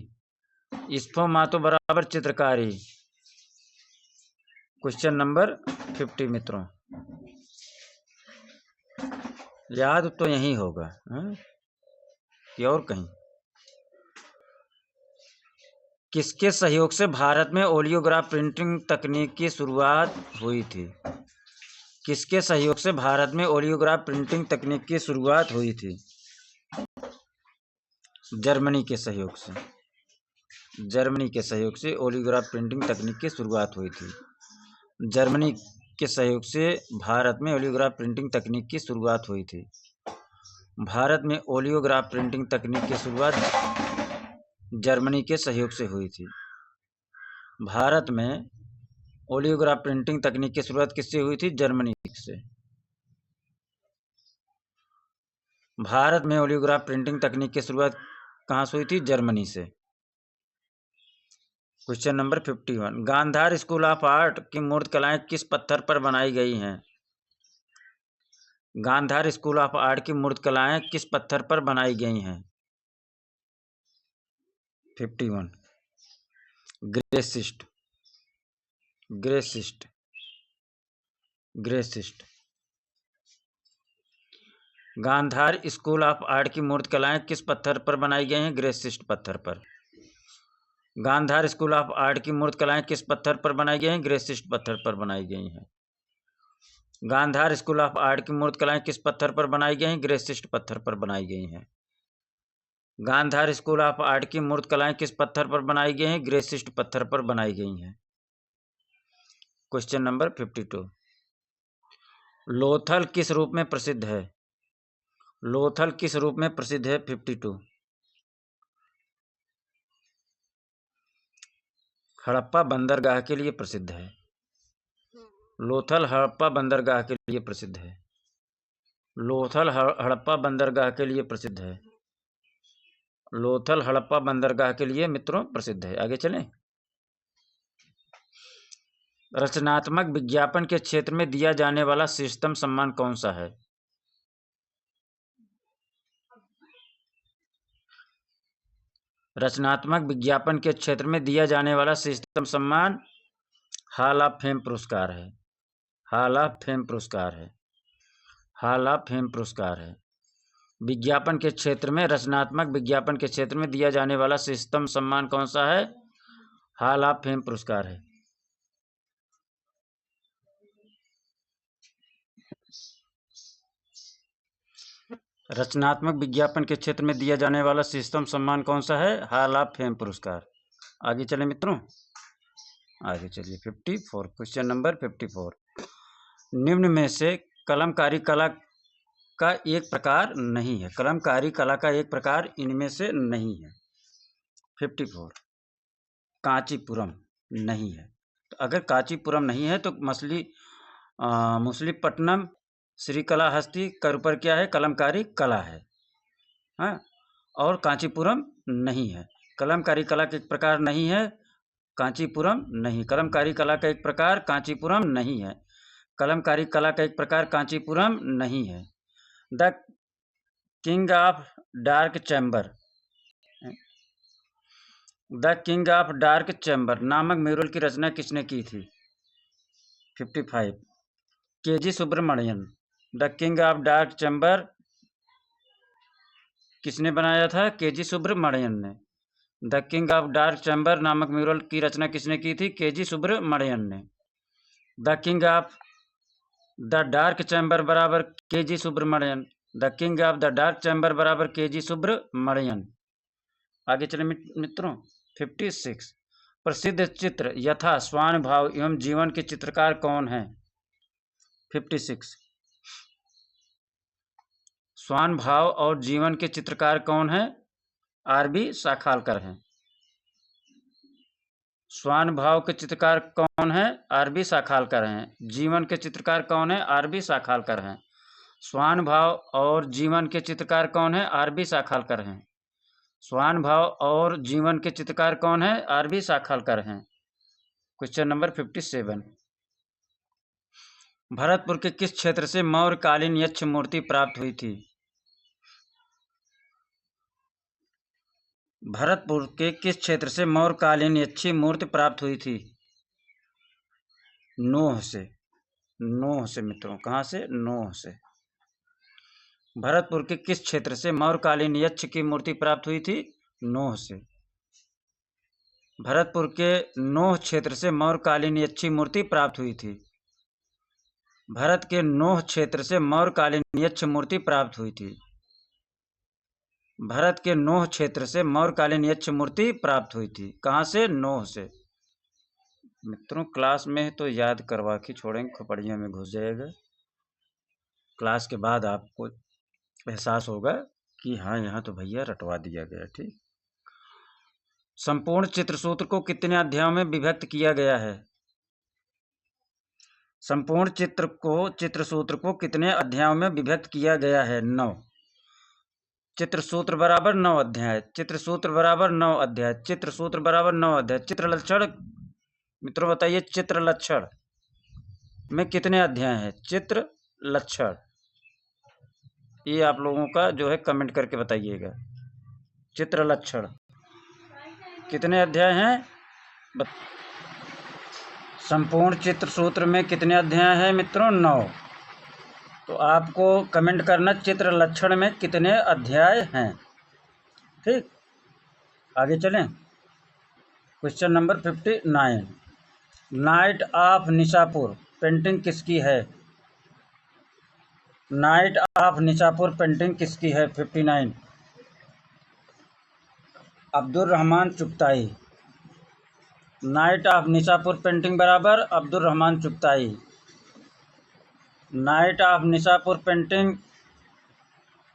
स्फुमातो बराबर चित्रकारी। क्वेश्चन नंबर 50 मित्रों, याद तो यही होगा कि और कहीं। किसके सहयोग से भारत में ओलियोग्राफ प्रिंटिंग तकनीक की शुरुआत हुई थी? किसके सहयोग से भारत में ओलियोग्राफ प्रिंटिंग तकनीक की शुरुआत हुई थी? जर्मनी के सहयोग से। जर्मनी के सहयोग से ओलियोग्राफ प्रिंटिंग तकनीक की शुरुआत हुई थी। जर्मनी के सहयोग से भारत में ओलियोग्राफ प्रिंटिंग तकनीक की शुरुआत हुई थी। भारत में ओलियोग्राफ प्रिंटिंग तकनीक की शुरुआत जर्मनी के सहयोग से हुई थी। भारत में ओलियोग्राफ प्रिंटिंग तकनीक की शुरुआत किससे हुई थी? जर्मनी से। भारत में ओलियोग्राफ प्रिंटिंग तकनीक की शुरुआत कहाँ से हुई थी? जर्मनी से। Question number 51, Gandhara school of art की मूर्त कलाएं किस पत्थर पर बनाई गई हैं? गांधार स्कूल ऑफ आर्ट की मूर्त कलाएं किस पत्थर पर बनाई गई हैं? 51 ग्रेसिस्ट। ग्रेसिस्ट। ग्रेसिस्ट। गांधार स्कूल ऑफ आर्ट की मूर्त कलाएं किस पत्थर पर बनाई गई हैं? ग्रेसिस्ट पत्थर पर। गांधार स्कूल ऑफ आर्ट की मूर्त कलाएं किस पत्थर पर बनाई गई हैं? ग्रेसिस्ट पत्थर पर बनाई गई हैं। गांधार स्कूल ऑफ आर्ट की मूर्त कलाएं किस पत्थर पर बनाई गई हैं? ग्रेसिस्ट पत्थर पर बनाई गई हैं। गांधार स्कूल ऑफ आर्ट की मूर्त कलाएं किस पत्थर पर बनाई गई हैं? ग्रेसिस्ट पत्थर पर बनाई गई हैं। क्वेश्चन नंबर 52, लोथल किस रूप में प्रसिद्ध है? लोथल किस रूप में प्रसिद्ध है? 52 हड़प्पा बंदरगाह के लिए प्रसिद्ध है। लोथल हड़प्पा बंदरगाह के लिए प्रसिद्ध है। लोथल हड़प्पा बंदरगाह के लिए प्रसिद्ध है। लोथल हड़प्पा बंदरगाह के लिए मित्रों प्रसिद्ध है। आगे चलें। रचनात्मक विज्ञापन के क्षेत्र में दिया जाने वाला श्रेष्ठतम सम्मान कौन सा है? रचनात्मक विज्ञापन के क्षेत्र में दिया जाने वाला श्रेष्ठतम सम्मान हॉल ऑफ फेम पुरस्कार है। हॉल ऑफ फेम पुरस्कार है। हॉल ऑफ फेम पुरस्कार है। विज्ञापन के क्षेत्र में, रचनात्मक विज्ञापन के क्षेत्र में दिया जाने वाला श्रेष्ठतम सम्मान कौन सा है? हॉल ऑफ फेम पुरस्कार है। रचनात्मक विज्ञापन के क्षेत्र में दिया जाने वाला श्रेष्ठतम सम्मान कौन सा है? हॉल ऑफ फेम पुरस्कार। आगे चले मित्रों, आगे चलिए। 54 क्वेश्चन नंबर 54, निम्न में से कलमकारी कला का एक प्रकार नहीं है। कलमकारी कला का एक प्रकार इनमें से नहीं है। 54 कांचीपुरम नहीं है। तो अगर कांचीपुरम नहीं है तो मछलीपट्टनम, श्रीकालाहस्ती कर ऊपर क्या है? कलमकारी कला है। हाँ, और कांचीपुरम नहीं है। कलमकारी कला का एक प्रकार नहीं है, कांचीपुरम नहीं। कलमकारी कला का एक प्रकार कांचीपुरम नहीं है। कलमकारी कला का एक प्रकार कांचीपुरम नहीं है। The king of dark chamber, the king of dark chamber नामक म्यूरल की रचना किसने की थी? 55 K G. Subramanyan. The king of dark chamber किसने बनाया था? के.जी. सुब्रमण्यन ने। The king of dark chamber नामक म्यूरल की रचना किसने की थी? के.जी. सुब्रमण्यन ने। The king of the dark chamber बराबर K G. Subramanyan. The king of the dark chamber बराबर के.जी. सुब्रमण्यन। आगे चले मित्रों। 56 प्रसिद्ध चित्र यथा स्वान भाव एवं जीवन के चित्रकार कौन हैं? 56 स्वान भाव और जीवन के चित्रकार कौन हैं? आर.बी. साखालकर हैं। स्वान भाव के चित्रकार कौन है? आर.बी. साखालकर हैं। जीवन के चित्रकार कौन है? आर.बी. साखालकर हैं। स्वान भाव और जीवन के चित्रकार कौन है? आर.बी. साखालकर हैं। स्वान भाव और जीवन के चित्रकार कौन है? आर.बी. साखालकर हैं। क्वेश्चन नंबर 57 भरतपुर के किस क्षेत्र से मौर्यकालीन यक्ष मूर्ति प्राप्त हुई थी? भरतपुर के किस क्षेत्र से मौर्यकालीन यक्षी मूर्ति प्राप्त हुई थी? नोह से। नोह से मित्रों। कहाँ से? नोह से। भरतपुर के किस क्षेत्र से मौर्यकालीन यक्ष की मूर्ति प्राप्त हुई थी? नोह से। भरतपुर के नोह क्षेत्र से मौर्यकालीन यक्षी मूर्ति प्राप्त हुई थी। भारत के नोह क्षेत्र से मौर्यकालीन यक्ष मूर्ति प्राप्त हुई थी। भारत के नोह क्षेत्र से मौर्यकालीन यक्ष मूर्ति प्राप्त हुई थी। कहाँ से? नोह से। मित्रों क्लास में तो याद करवा के छोड़ेंगे, खोपड़ियों में घुस जाएगा। क्लास के बाद आपको एहसास होगा कि हाँ यहाँ तो भैया रटवा दिया गया। ठीक। संपूर्ण चित्रसूत्र को कितने अध्यायों में विभक्त किया गया है? संपूर्ण चित्रसूत्र को कितने अध्यायों में विभक्त किया गया है? 9। चित्रसूत्र बराबर 9 अध्याय। चित्रसूत्र बराबर 9 अध्याय। चित्रसूत्र बराबर 9 अध्याय। चित्र लक्षण मित्रों बताइए, चित्र लक्षण में कितने अध्याय हैं? चित्र लक्षण ये आप लोगों का जो है कमेंट करके बताइएगा। चित्र लक्षण कितने अध्याय हैं? संपूर्ण चित्रसूत्र में कितने अध्याय हैं मित्रों? 9। तो आपको कमेंट करना चित्र लक्षण में कितने अध्याय हैं। ठीक। आगे चलें। Question number 59 night of Nishapur painting किसकी है? नाइट ऑफ निशापुर पेंटिंग किसकी है? 59 Abdul Rahman Chughtai. Night of Nishapur painting बराबर Abdul Rahman Chughtai. Night of Nishapur painting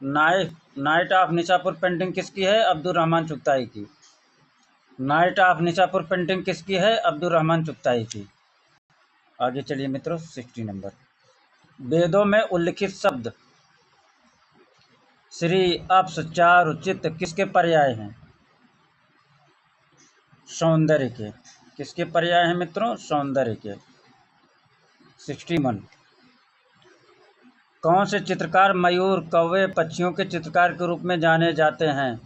night of Nishapur painting किसकी है? अब्दुल रहमान चुगताई की। नाइट ऑफ निशापुर पेंटिंग किसकी है? अब्दुल रहमान चुगताई की। आगे चलिए मित्रों। 60 नंबर वेदों में उल्लिखित शब्द श्री अप्स चारु चित्त किसके पर्याय हैं? सौंदर्य के। किसके पर्याय हैं मित्रों? सौंदर्य के। 61 कौन से चित्रकार मयूर कौवे पक्षियों के चित्रकार के रूप में जाने जाते हैं?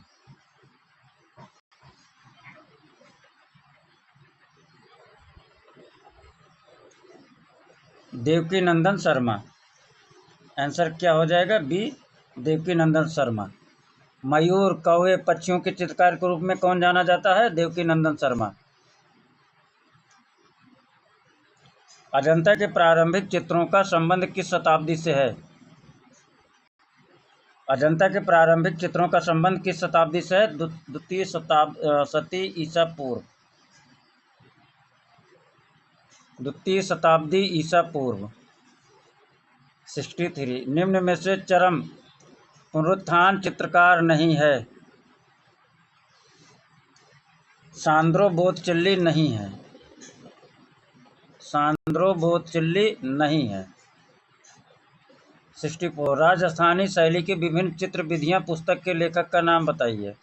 देवकीनंदन शर्मा। आंसर क्या हो जाएगा? बी देवकीनंदन शर्मा। मयूर कौवे पक्षियों के चित्रकार के रूप में कौन जाना जाता है? देवकीनंदन शर्मा। अजंता के प्रारंभिक चित्रों का संबंध किस शताब्दी से है? अजंता के प्रारंभिक चित्रों का संबंध किस शताब्दी से है? द्वितीय शताब्दी ईसा पूर्व। द्वितीय शताब्दी ईसा पूर्व। 63 निम्न में से चरम पुनरुत्थान चित्रकार नहीं है? सांद्रो बोत्तिचेल्ली नहीं है। सांद्रो बोत्तिचेल्ली नहीं है। 64 राजस्थानी शैली की विभिन्न चित्र विधियां पुस्तक के लेखक का नाम बताइए।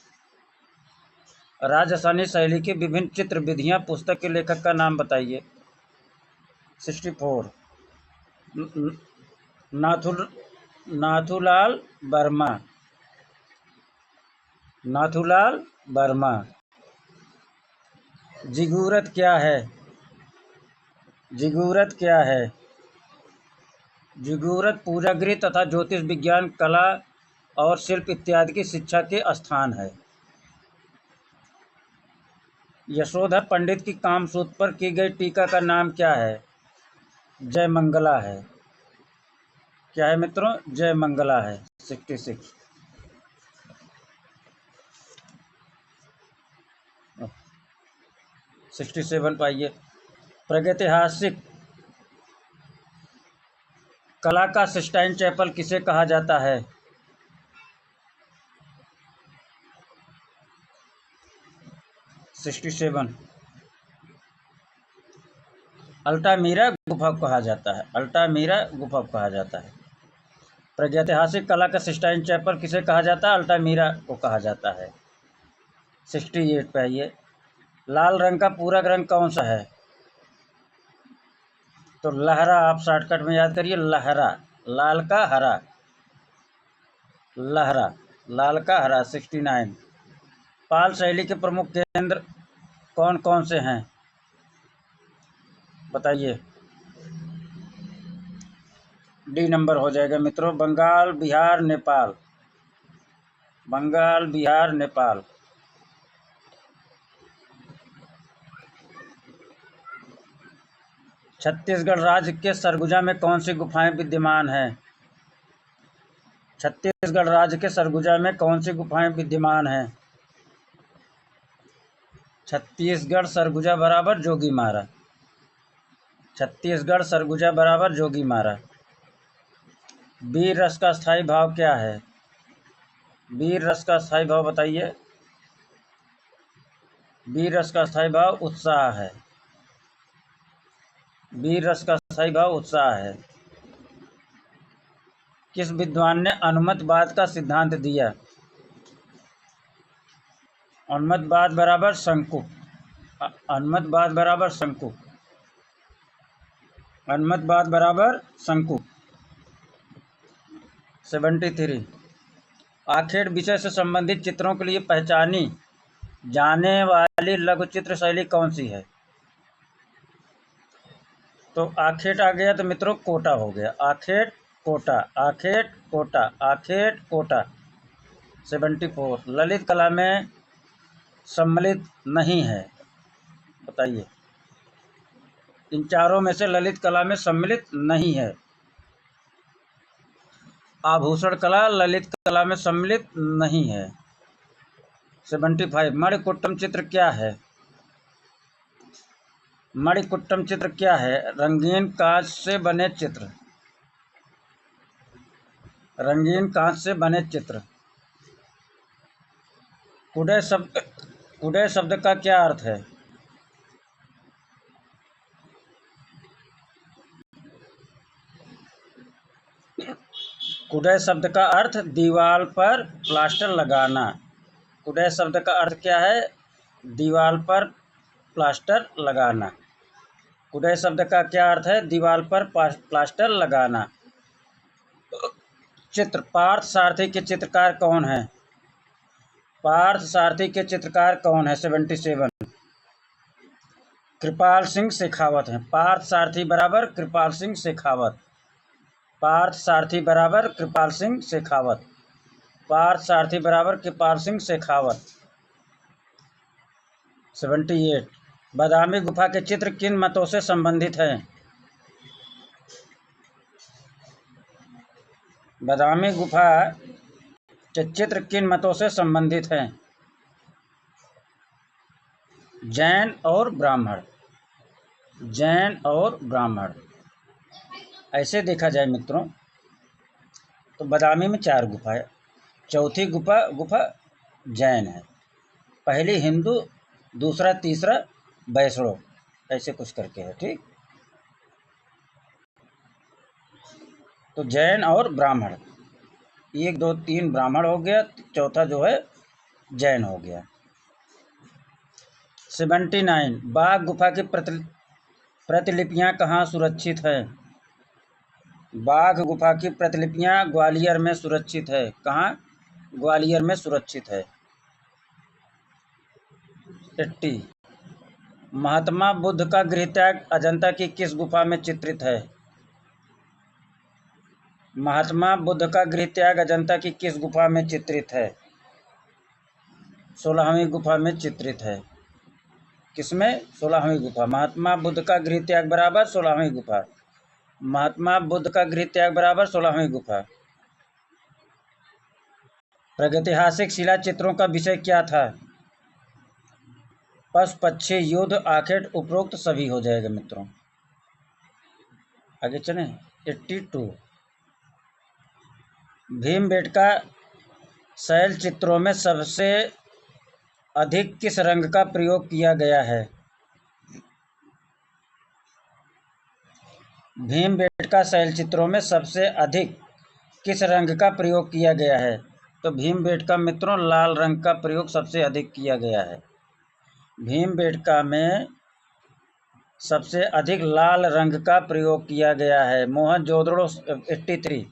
राजस्थानी शैली की विभिन्न चित्र विधियां पुस्तक के लेखक का नाम बताइए। 64 नाथूलाल वर्मा। नाथूलाल वर्मा। जिगूरत क्या है? जिगूरत क्या है? जिगूरत पूजागृह तथा ज्योतिष विज्ञान कला और शिल्प इत्यादि की शिक्षा के स्थान है। यशोधर पंडित की कामसूत्र पर की गई टीका का नाम क्या है? जय मंगला है। क्या है मित्रों? जय मंगला है। 66। 67 पाइए। प्रागैतिहासिक कला का सिस्टाइन चैपल किसे कहा जाता है? Sixty seven. अल्टामीरा गुफा को कहा जाता है। अल्टामीरा गुफा को कहा जाता है। प्रागैतिहासिक कला का सिस्टाइन चैपल किसे कहा जाता है? अल्टामीरा को कहा जाता है। 68 पे आइए। लाल रंग का पूरक रंग कौन सा है? तो लहरा, आप शॉर्टकट में याद करिए, लहरा। लाल का हरा, लहरा, लाल का हरा। 69। पाल शैली के प्रमुख केंद्र कौन कौन से हैं? बताइए। डी नंबर हो जाएगा मित्रों। बंगाल, बिहार, नेपाल। बंगाल, बिहार, नेपाल। छत्तीसगढ़ राज्य के सरगुजा में कौन सी गुफाएं विद्यमान हैं? छत्तीसगढ़ राज्य के सरगुजा में कौन सी गुफाएं विद्यमान हैं? छत्तीसगढ़ सरगुजा बराबर जोगीमारा। छत्तीसगढ़ सरगुजा बराबर जोगीमारा। वीर रस का स्थायी भाव क्या है? वीर रस का स्थायी भाव बताइए। वीर रस का स्थायी भाव उत्साह है। वीर रस का स्थायी भाव उत्साह है। किस विद्वान ने अनुमतवाद का सिद्धांत दिया? अनुमतवाद बराबर शंकु। अनुमतवाद बराबर शंकु। अनुमतवाद बराबर शंकु। 73। आखेट विषय से संबंधित चित्रों के लिए पहचानी जाने वाली लघु चित्र शैली कौन सी है? तो आखेट आ गया तो मित्रों कोटा हो गया। आखेट कोटा, आखेट कोटा, आखेट कोटा। 74। ललित कला में सम्मिलित नहीं है। बताइए। इन चारों में से ललित कला में सम्मिलित नहीं है। आभूषण कला ललित कला में सम्मिलित नहीं है। 75। मणिकुट्टम चित्र क्या है? मणिकुट्टम चित्र क्या है? रंगीन कांच से बने चित्र। रंगीन कांच से बने चित्र। कुडय शब्द का क्या अर्थ है? कुडय शब्द का अर्थ दीवार पर प्लास्टर लगाना। कुडय शब्द का अर्थ क्या है? दीवार पर प्लास्टर लगाना। कुडय शब्द का क्या अर्थ है? दीवार पर प्लास्टर लगाना। चित्र पार्थ सारथी के चित्रकार कौन है? पार्थ सारथी के चित्रकार कौन है? 77। कृपाल सिंह शेखावत हैं। पार्थ सारथी बराबर कृपाल सिंह शेखावत। पार्थ सारथी बराबर कृपाल सिंह शेखावत। पार्थ सारथी बराबर कृपाल सिंह शेखावत। 78। बादामी गुफा के चित्र किन मतों से संबंधित हैं? बादामी गुफा के चित्र किन मतों से संबंधित हैं? जैन और ब्राह्मण। जैन और ब्राह्मण। ऐसे देखा जाए मित्रों तो बादामी में 4 गुफा है। चौथी गुफा जैन है। पहली हिंदू, दूसरा तीसरा वैष्णव, ऐसे कुछ करके है। ठीक। तो जैन और ब्राह्मण, 1 2 3 ब्राह्मण हो गया, चौथा जो है जैन हो गया। 79। बाघ गुफा की प्रतिलिपियां कहाँ सुरक्षित हैं? बाघ गुफा की प्रतिलिपियां ग्वालियर में सुरक्षित है। कहाँ? ग्वालियर में सुरक्षित है। 80। महात्मा बुद्ध का गृहत्याग अजंता की किस गुफा में चित्रित है? महात्मा बुद्ध का गृहत्याग अजंता की किस गुफा में चित्रित है? 16वीं गुफा में चित्रित है। किसमें? 16वीं गुफा। महात्मा बुद्ध का गृह त्याग बराबर 16वीं गुफा। महात्मा बुद्ध का गृह त्याग बराबर 16वीं गुफा। प्रागैतिहासिक शिला चित्रों का विषय क्या था? पशु पक्षी युद्ध आखेट उपरोक्त सभी हो जाएगा मित्रों। आगे चलें। 82 भीमबेटका शैल चित्रों में सबसे अधिक किस रंग का प्रयोग किया गया है? भीमबेटका शैल चित्रों में सबसे अधिक किस रंग का प्रयोग किया गया है? तो भीमबेटका मित्रों लाल रंग का प्रयोग सबसे अधिक किया गया है। भीमबेटका में सबसे अधिक लाल रंग का प्रयोग किया गया है। मोहनजोदड़ो 83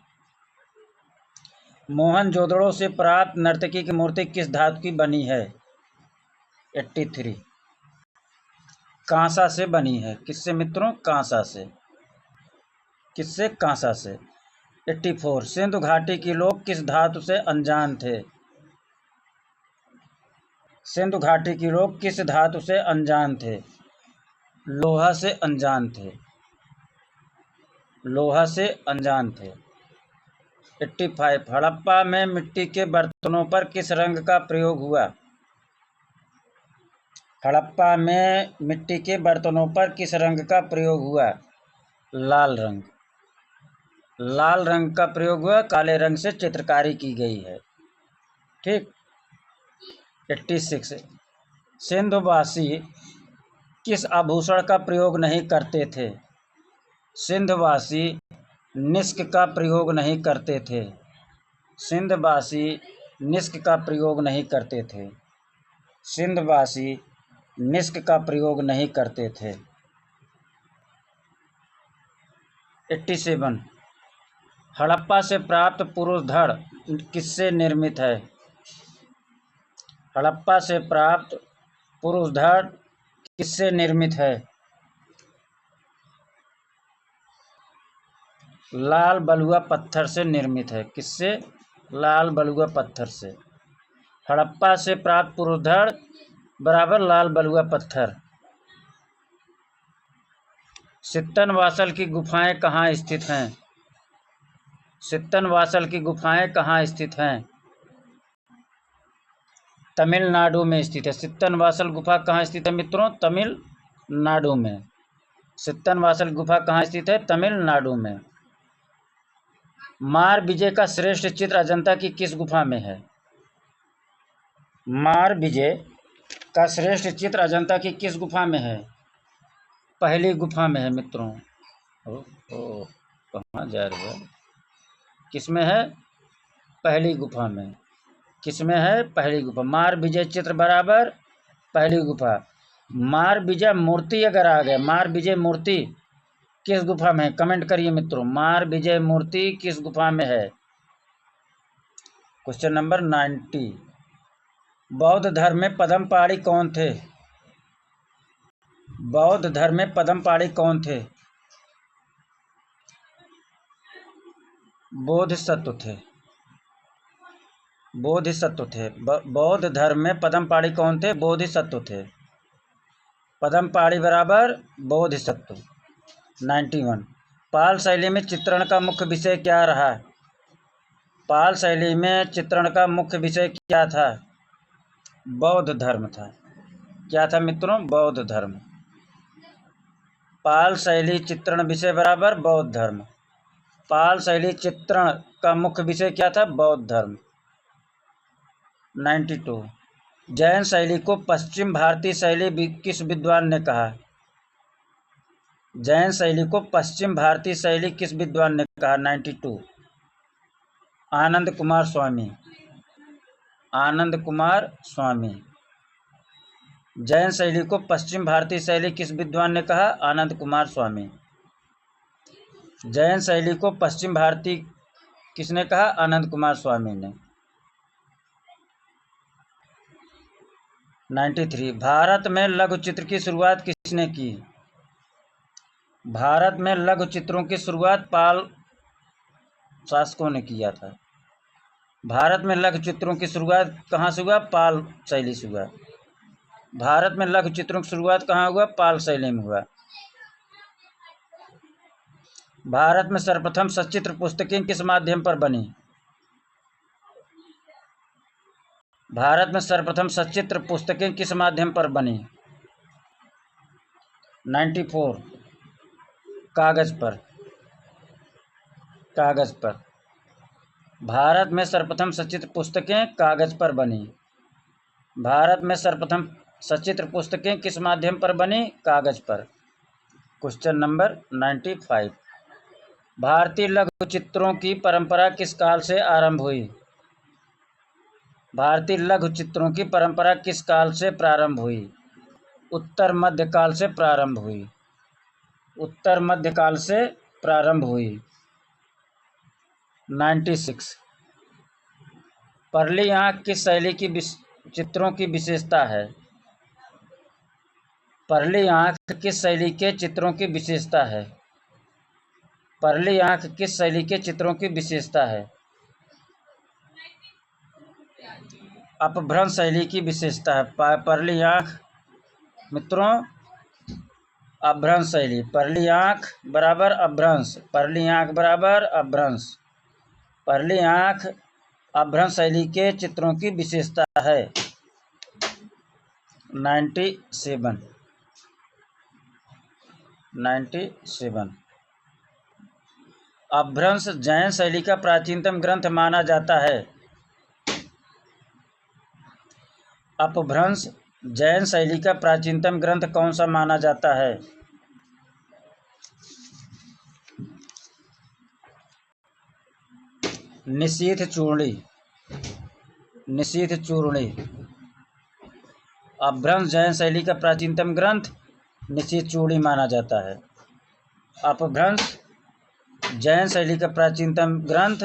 मोहनजोदड़ो से प्राप्त नर्तकी की मूर्ति किस धातु की बनी है? 83 कांसा से बनी है। किससे मित्रों? कांसा से। किससे? कांसा से। 84 सिंधु घाटी के लोग किस धातु से अनजान थे? सिंधु घाटी के लोग किस धातु से अनजान थे? लोहा से अनजान थे। लोहा से अनजान थे। 85 हड़प्पा में मिट्टी के बर्तनों पर किस रंग का प्रयोग हुआ? हड़प्पा में मिट्टी के बर्तनों पर किस रंग का प्रयोग हुआ? लाल रंग। लाल रंग का प्रयोग हुआ। काले रंग से चित्रकारी की गई है। ठीक। 86 सिंधवासी किस आभूषण का प्रयोग नहीं करते थे? सिंधवासी निस्क का प्रयोग नहीं करते थे। सिंधवासी निस्क का प्रयोग नहीं करते थे। सिंधवासी निस्क का प्रयोग नहीं करते थे। 87 हड़प्पा से प्राप्त पुरुष धड़ किससे निर्मित है? हड़प्पा से प्राप्त पुरुष धड़ किससे निर्मित है? लाल बलुआ पत्थर से निर्मित है। किससे? लाल बलुआ पत्थर से। हड़प्पा से प्राप्त पुरुष धड़ बराबर लाल बलुआ पत्थर। सित्तनवासल की गुफाएं कहाँ स्थित हैं? सित्तनवासल की गुफाएं कहाँ स्थित हैं? तमिलनाडु में स्थित है। सित्तनवासल गुफा कहाँ स्थित है मित्रों? तमिलनाडु में। सित्तनवासल गुफा कहाँ स्थित है? तमिलनाडु में। मार विजय का श्रेष्ठ चित्र अजंता की किस गुफा में है? मार विजय का श्रेष्ठ चित्र अजंता की किस गुफा में है? पहली गुफा में है मित्रों। कहाँ जा रहे हो? किसमें है? पहली गुफा में। किसमें है? पहली गुफा। मार विजय चित्र बराबर पहली गुफा। मार विजय मूर्ति अगर आ गए, मार विजय मूर्ति किस गुफा में है? कमेंट करिए मित्रों। मार विजय मूर्ति किस गुफा में है? क्वेश्चन नंबर 90 बौद्ध धर्म में पद्मपाणि कौन थे? बौद्ध धर्म में पद्मपाणि कौन थे? बोधिसत्व थे। बोधिसत्व थे। बौद्ध धर्म में पद्मपाणि कौन थे? बोधिसत्व थे। पद्मपाणि बराबर बोधिसत्व। 91 पाल शैली में चित्रण का मुख्य विषय क्या रहा? पाल शैली में चित्रण का मुख्य विषय क्या था? बौद्ध धर्म था। क्या था मित्रों? बौद्ध धर्म। पाल शैली चित्रण विषय बराबर बौद्ध धर्म। पाल शैली चित्रण का मुख्य विषय क्या था? बौद्ध धर्म। 92 जैन शैली को पश्चिम भारतीय शैली किस विद्वान ने कहा? जैन शैली को पश्चिम भारतीय शैली किस विद्वान ने कहा? 92 आनंद कुमार स्वामी। आनंद कुमार स्वामी। जैन शैली को पश्चिम भारतीय शैली किस विद्वान ने कहा? आनंद कुमार स्वामी। जैन शैली को पश्चिम भारतीय किसने कहा? आनंद कुमार स्वामी ने। 93 भारत में लघु चित्र की शुरुआत किसने की? भारत में लघु चित्रों की शुरुआत पाल शासकों ने किया था। भारत में लघु चित्रों की शुरुआत कहाँ से हुआ? पाल शैली से हुआ। भारत में लघु चित्रों की शुरुआत कहाँ हुआ? पाल शैली में हुआ। भारत में सर्वप्रथम सचित्र पुस्तकें किस माध्यम पर बनी? भारत में सर्वप्रथम सचित्र पुस्तकें किस माध्यम पर बनी? 94 कागज पर। कागज पर। भारत में सर्वप्रथम सचित्र पुस्तकें कागज पर बनी। भारत में सर्वप्रथम सचित्र पुस्तकें किस माध्यम पर बनी? कागज पर। Question number 95। भारतीय लघु चित्रों की परंपरा किस काल से आरंभ हुई? भारतीय लघु चित्रों की परंपरा किस काल से प्रारंभ हुई? उत्तर मध्यकाल से प्रारंभ हुई। उत्तर मध्यकाल से प्रारंभ हुई। 96। परली आंख किस शैली की चित्रों की विशेषता है? परली आंख किस शैली के चित्रों की विशेषता है? परली आंख किस शैली के चित्रों की विशेषता है? अपभ्रंश शैली की विशेषता है। परली आंख मित्रों अपभ्रंश शैली। परली आंख बराबर अपभ्रंश। परली आंख बराबर अपभ्रंश। परली आंख अपभ्रंश शैली के चित्रों की विशेषता है। 97। अपभ्रंश जैन शैली का प्राचीनतम ग्रंथ माना जाता है। अपभ्रंश जैन शैली का प्राचीनतम ग्रंथ कौन सा माना जाता है? निशीथ चूर्णी। निशीथ चूर्णी। अपभ्रंश जैन शैली का प्राचीनतम ग्रंथ निशीथ चूर्णी माना जाता है। अपभ्रंश जैन शैली का प्राचीनतम ग्रंथ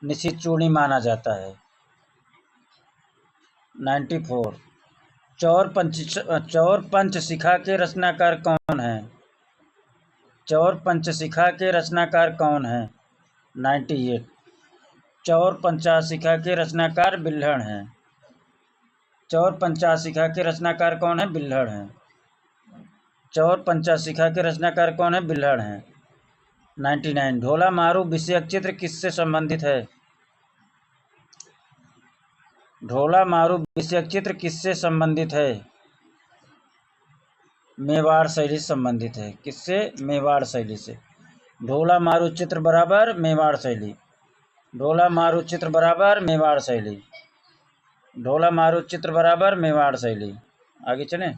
निशीथ चूर्णी माना जाता है। 94। चौर पंचशिखा के रचनाकार कौन है? चौर पंचशिखा के रचनाकार कौन है? 98। चौर पंचशिखा के रचनाकार बिल्हड़ हैं। चौर पंचशिखा के रचनाकार कौन है? बिल्हड़ हैं। चौर पंचशिखा के रचनाकार कौन है? बिल्हड़ हैं। 99। ढोला मारू विषयक चित्र किससे संबंधित है? ढोला मारू विषयक चित्र किससे संबंधित है? मेवाड़ शैली से संबंधित है। किससे? मेवाड़ शैली से। ढोला मारू चित्र बराबर मेवाड़ शैली। ढोला मारू चित्र बराबर मेवाड़ शैली। ढोला मारू चित्र बराबर मेवाड़ शैली। आगे चलें।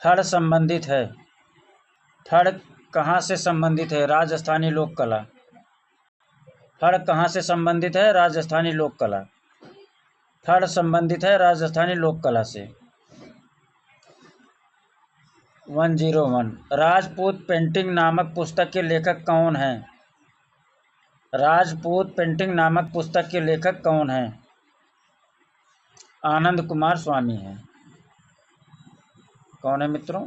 फड़ संबंधित है। फड़ कहाँ से संबंधित है? राजस्थानी लोक कला। फड़ कहाँ से संबंधित है? राजस्थानी लोक कला। फड़ संबंधित है राजस्थानी लोक कला से। 101। राजपूत पेंटिंग नामक पुस्तक के लेखक कौन हैं? राजपूत पेंटिंग नामक पुस्तक के लेखक कौन हैं? आनंद कुमार स्वामी हैं। कौन है मित्रों?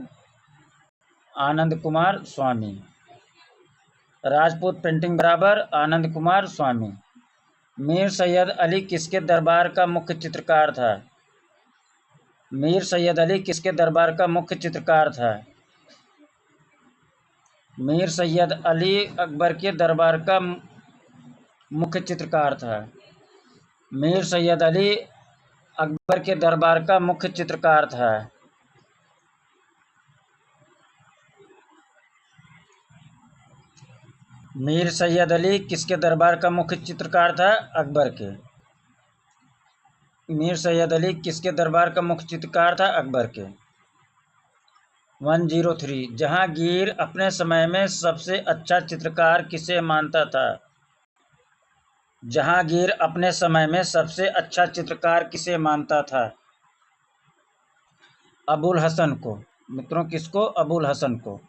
आनंद कुमार स्वामी। राजपूत पेंटिंग बराबर आनंद कुमार स्वामी। मीर सैयद अली किसके दरबार का मुख्य चित्रकार था? मीर सैयद अली किसके दरबार का मुख्य चित्रकार था? मीर सैयद अली अकबर के दरबार का मुख्य चित्रकार था। मीर सैयद अली अकबर के दरबार का मुख्य चित्रकार था। मीर सैयद अली किसके दरबार का मुख्य चित्रकार था? अकबर के। मीर सैयद अली किसके दरबार का मुख्य चित्रकार था? अकबर के। 103। जहांगीर अपने समय में सबसे अच्छा चित्रकार किसे मानता था? जहांगीर अपने समय में सबसे अच्छा चित्रकार किसे मानता था? अबुल हसन को। मित्रों किसको? अबुल हसन को।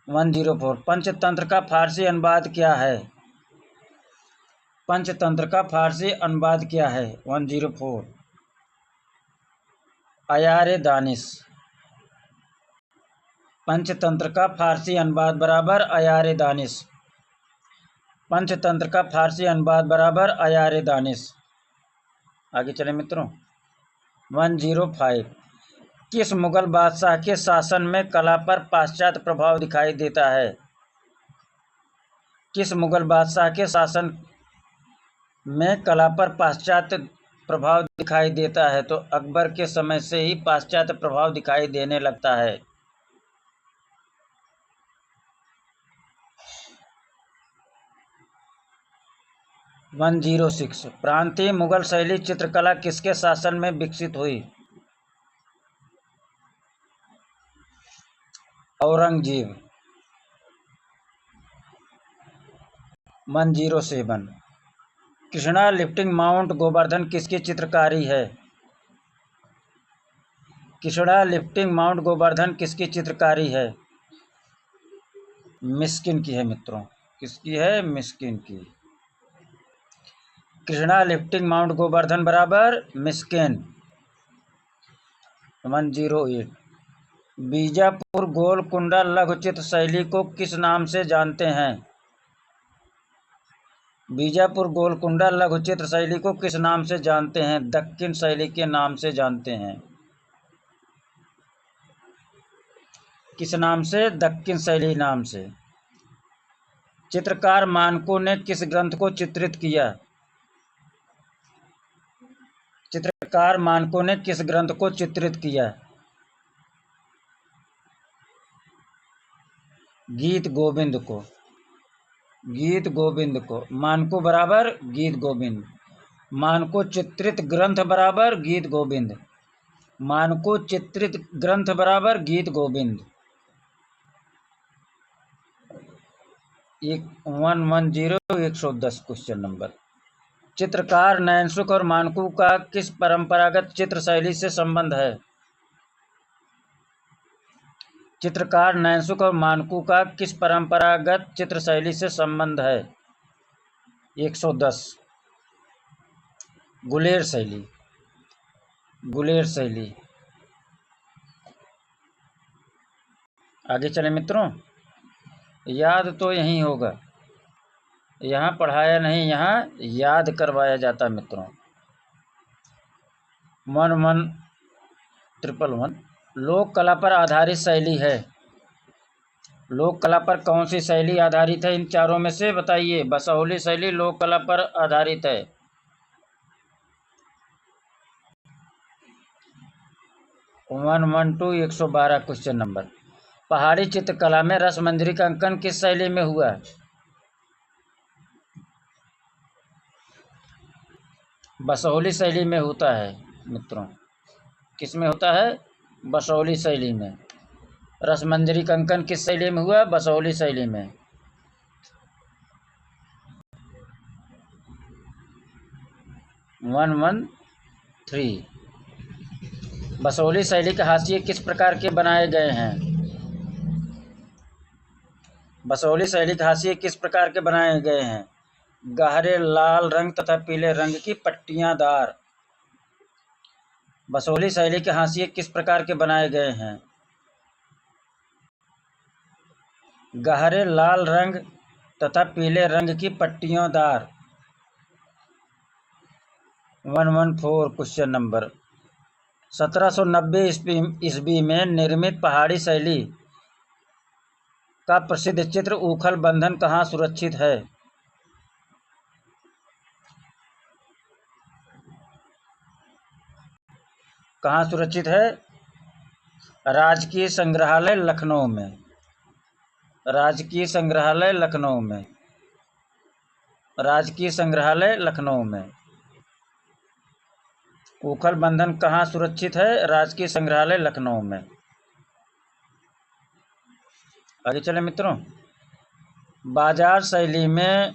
104। पंचतंत्र का फारसी अनुवाद क्या है? पंचतंत्र का फारसी अनुवाद क्या है? 104। अयारे दानिश। पंचतंत्र का फारसी अनुवाद बराबर अयारे दानिश। पंचतंत्र का फारसी अनुवाद बराबर अयारे दानिश। आगे चले मित्रों। 105। किस मुगल बादशाह के शासन में कला पर पाश्चात्य प्रभाव दिखाई देता है? किस मुगल बादशाह के शासन में कला पर पाश्चात्य प्रभाव दिखाई देता है? तो अकबर के समय से ही पाश्चात्य प्रभाव दिखाई देने लगता है। 106। प्रांतीय मुगल शैली चित्रकला किसके शासन में विकसित हुई? औरंगजेब। 107। कृष्णा लिफ्टिंग माउंट गोवर्धन किसकी चित्रकारी है? कृष्णा लिफ्टिंग माउंट गोवर्धन किसकी चित्रकारी है? मिस्किन की है मित्रों। किसकी है? मिस्किन की। कृष्णा लिफ्टिंग माउंट गोवर्धन बराबर मिस्किन। 108। बीजापुर गोलकुंडा लघुचित्र शैली को किस नाम से जानते हैं? बीजापुर गोलकुंडा लघुचित्र शैली को किस नाम से जानते हैं? दक्कन शैली के नाम से जानते हैं। किस नाम से? दक्कन शैली नाम से। चित्रकार मानको ने किस ग्रंथ को चित्रित किया? चित्रकार मानको ने किस ग्रंथ को चित्रित किया? गीत गोविंद को। गीत गोविंद को। मानको बराबर गीत गोविंद। मानको चित्रित ग्रंथ बराबर गीत गोविंद। मानको चित्रित ग्रंथ बराबर गीत गोविंद। 110 110 question number. चित्रकार नैनसुख और मानकू का किस परंपरागत चित्र शैली से संबंध है? चित्रकार नैनसुख और मानकू का किस परंपरागत चित्र शैली से संबंध है? 110। गुलेर शैली। गुलेर शैली। आगे चले मित्रों। याद तो यही होगा, यहाँ पढ़ाया नहीं, यहाँ याद करवाया जाता मित्रों। 11111। लोक कला पर आधारित शैली है। लोक कला पर कौन सी शैली आधारित है? इन चारों में से बताइए। बसोहली शैली लोक कला पर आधारित है। 112 112 क्वेश्चन नंबर। पहाड़ी चित्रकला में रसमंजरी का अंकन किस शैली में हुआ? बसोहली शैली में होता है मित्रों। किस में होता है? बसोहली शैली में। रसमंजरी का अंकन किस शैली में हुआ? बसोहली शैली में। 113। बसोहली शैली के हाशिए किस प्रकार के बनाए गए हैं? बसोहली शैली के हाशिए किस प्रकार के बनाए गए हैं? गहरे लाल रंग तथा पीले रंग की पट्टियां दार। बसोहली शैली के हाशिए किस प्रकार के बनाए गए हैं? गहरे लाल रंग तथा पीले रंग की पट्टियों दार। 114 क्वेश्चन नंबर। 1790 ईस्वी में निर्मित पहाड़ी शैली का प्रसिद्ध चित्र उखल बंधन कहाँ सुरक्षित है? कहाँ सुरक्षित है? राजकीय संग्रहालय लखनऊ में। राजकीय संग्रहालय लखनऊ में। राजकीय संग्रहालय लखनऊ में। उखल बंधन कहाँ सुरक्षित है? राजकीय संग्रहालय लखनऊ में। आगे चले मित्रों। बाजार शैली में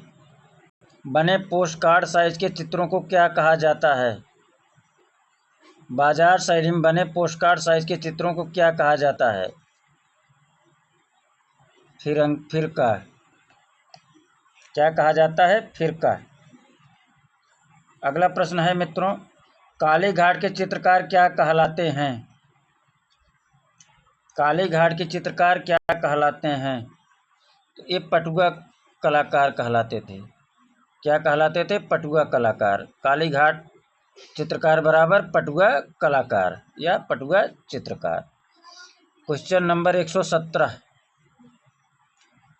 बने पोस्ट कार्ड साइज के चित्रों को क्या कहा जाता है? बाजार शैली में बने पोस्ट कार्ड साइज के चित्रों को क्या कहा जाता है? फिरका। क्या कहा जाता है? फिरका। अगला प्रश्न है मित्रों, काली घाट के चित्रकार क्या कहलाते हैं? काली घाट के चित्रकार क्या कहलाते हैं? तो ये पटुआ कलाकार कहलाते थे। क्या कहलाते थे? पटुआ कलाकार। काली घाट चित्रकार बराबर पटुआ कलाकार या पटुआ चित्रकार। क्वेश्चन नंबर 117,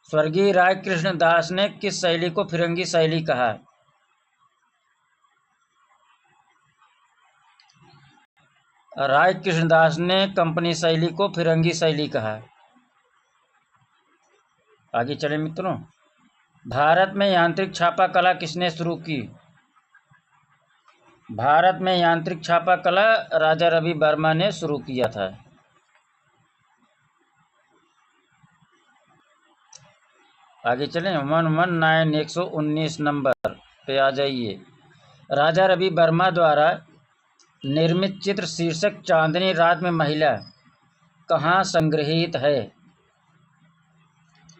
स्वर्गीय राय कृष्णदास ने किस शैली को फिरंगी शैली कहा? राय कृष्णदास ने कंपनी शैली को फिरंगी शैली कहा। आगे चले मित्रों, भारत में यांत्रिक छापा कला किसने शुरू की? भारत में यांत्रिक छापा कला राजा रवि वर्मा ने शुरू किया था। आगे चलें, 119 नंबर पे आ जाइए। राजा रवि वर्मा द्वारा निर्मित चित्र शीर्षक चांदनी रात में महिला कहाँ संग्रहित है?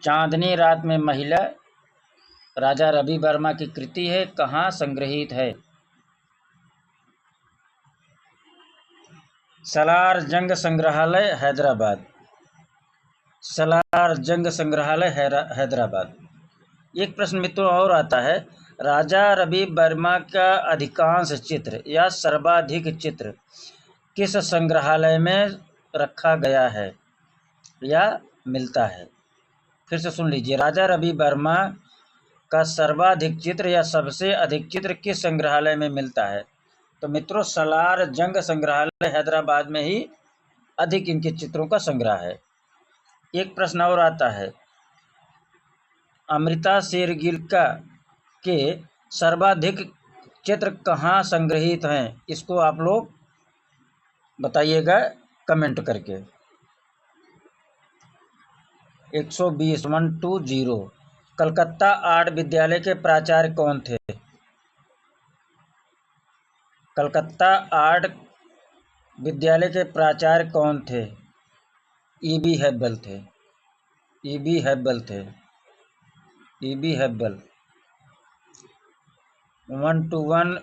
चांदनी रात में महिला राजा रवि वर्मा की कृति है, कहाँ संग्रहित है? सलार जंग संग्रहालय हैदराबाद। सलार जंग संग्रहालय हैदराबाद। एक प्रश्न मित्रों और आता है, राजा रवि वर्मा का अधिकांश चित्र या सर्वाधिक चित्र किस संग्रहालय में रखा गया है या मिलता है? फिर से सुन लीजिए, राजा रवि वर्मा का सर्वाधिक चित्र या सबसे अधिक चित्र किस संग्रहालय में मिलता है? तो मित्रों, सलार जंग संग्रहालय हैदराबाद में ही अधिक इनके चित्रों का संग्रह है। एक प्रश्न और आता है, अमृता शेरगिल के सर्वाधिक चित्र कहाँ संग्रहित हैं? इसको आप लोग बताइएगा कमेंट करके। 120 कलकत्ता आर्ट विद्यालय के प्राचार्य कौन थे? कलकत्ता आर्ट विद्यालय के प्राचार्य कौन थे? E.B. हेब्बल थे। E.B. हेब्बल थे। E.B. Hebbal. 121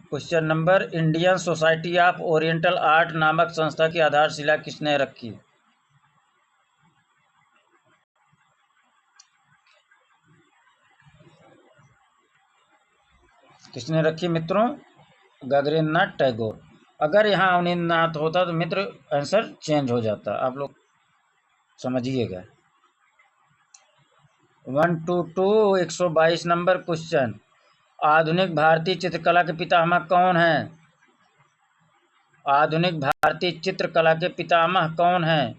question number, Indian society of oriental art नामक संस्था की आधारशिला किसने रखी? किसने रखी मित्रों? गगनेन्द्रनाथ टैगोर। अगर यहाँ अवनींद्रनाथ होता तो मित्र आंसर चेंज हो जाता, आप लोग समझिएगा। 122 नंबर क्वेश्चन, आधुनिक भारतीय चित्रकला के पितामह कौन हैं? आधुनिक भारतीय चित्रकला के पितामह कौन हैं?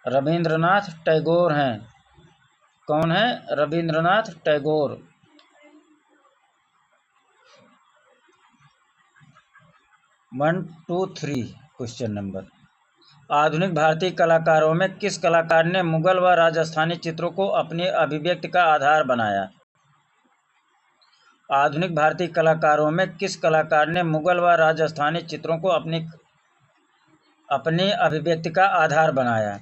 रविंद्रनाथ टैगोर हैं। कौन है? रविंद्रनाथ टैगोर। 123 क्वेश्चन नंबर, आधुनिक भारतीय कलाकारों में किस कलाकार ने मुगल व राजस्थानी चित्रों को अपनी अभिव्यक्ति का आधार बनाया? आधुनिक भारतीय कलाकारों में किस कलाकार ने मुगल व राजस्थानी चित्रों को अपनी अभिव्यक्ति का आधार बनाया?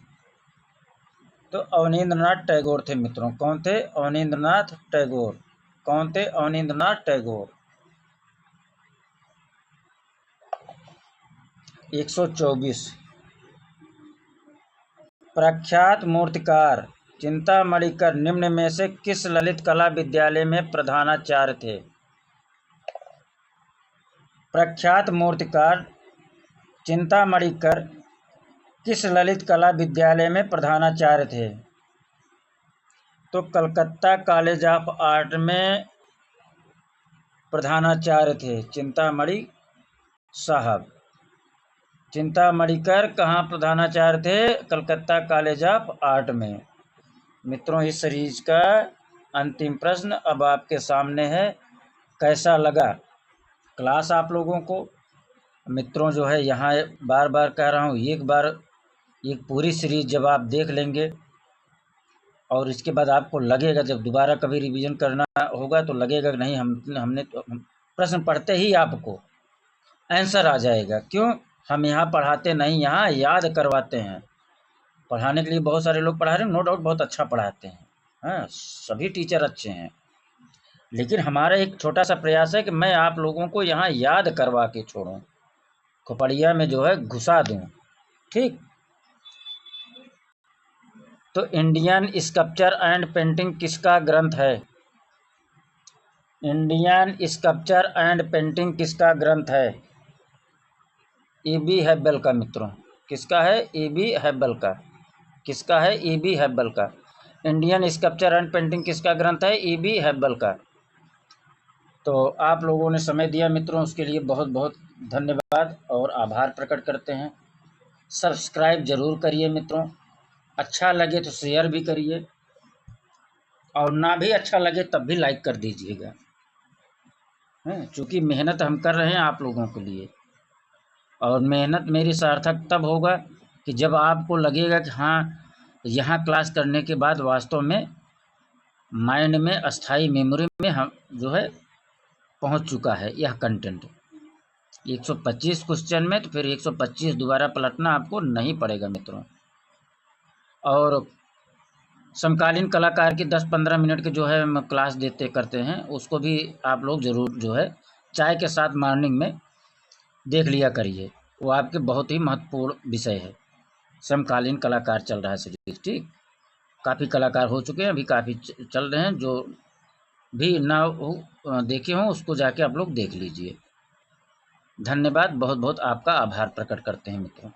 तो अवनींद्रनाथ टैगोर थे मित्रों। कौन थे? अवनींद्रनाथ टैगोर। कौन थे? अवनींद्रनाथ टैगोर। 124 प्रख्यात मूर्तिकार चिंतामणिकर निम्न में से किस ललित कला विद्यालय में प्रधानाचार्य थे? प्रख्यात मूर्तिकार चिंतामणिकर किस ललित कला विद्यालय में प्रधानाचार्य थे? तो कलकत्ता कॉलेज ऑफ आर्ट में प्रधानाचार्य थे चिंतामणि साहब। चिंतामणिकर कहाँ प्रधानाचार्य थे? कलकत्ता कॉलेज ऑफ आर्ट में। मित्रों, इस सीरीज का अंतिम प्रश्न अब आपके सामने है। कैसा लगा क्लास आप लोगों को? मित्रों जो है, यहाँ बार बार कह रहा हूँ, एक बार एक पूरी सीरीज जब आप देख लेंगे और इसके बाद आपको लगेगा, जब दोबारा कभी रिवीजन करना होगा तो लगेगा कि नहीं, हमने तो प्रश्न पढ़ते ही आपको आंसर आ जाएगा। क्यों? हम यहाँ पढ़ाते नहीं, यहाँ याद करवाते हैं। पढ़ाने के लिए बहुत सारे लोग पढ़ा रहे हैं, नो डाउट बहुत अच्छा पढ़ाते हैं, हाँ, सभी टीचर अच्छे हैं, लेकिन हमारा एक छोटा सा प्रयास है कि मैं आप लोगों को यहाँ याद करवा के छोड़ूं, खोपड़िया में जो है घुसा दूं। ठीक, तो इंडियन स्कल्पचर एंड पेंटिंग किसका ग्रंथ है? इंडियन स्कल्पचर एंड पेंटिंग किसका ग्रंथ है? ई.बी. हैबल का मित्रों। किसका है? ई.बी. हैबल का। किसका है? ई.बी. हैबल का। इंडियन स्कल्पचर एंड पेंटिंग किसका ग्रंथ है? ई.बी. हैबल का। तो आप लोगों ने समय दिया मित्रों, उसके लिए बहुत बहुत धन्यवाद और आभार प्रकट करते हैं। सब्सक्राइब जरूर करिए मित्रों, अच्छा लगे तो शेयर भी करिए, और ना भी अच्छा लगे तब भी लाइक कर दीजिएगा, चूँकि मेहनत हम कर रहे हैं आप लोगों के लिए, और मेहनत मेरी सार्थक तब होगा कि जब आपको लगेगा कि हाँ, यहाँ क्लास करने के बाद वास्तव में माइंड में, अस्थाई मेमोरी में हम जो है पहुँच चुका है यह कंटेंट। 125 क्वेश्चन में तो फिर 125 दोबारा पलटना आपको नहीं पड़ेगा मित्रों। और समकालीन कलाकार की 10-15 मिनट की जो है हम क्लास देते करते हैं, उसको भी आप लोग ज़रूर जो है चाय के साथ मॉर्निंग में देख लिया करिए। वो आपके बहुत ही महत्वपूर्ण विषय है। समकालीन कलाकार चल रहा है सीरीज, ठीक। काफ़ी कलाकार हो चुके हैं, अभी काफ़ी चल रहे हैं। जो भी ना हो देखे हों उसको जाके आप लोग देख लीजिए। धन्यवाद, बहुत बहुत आपका आभार प्रकट करते हैं मित्रों।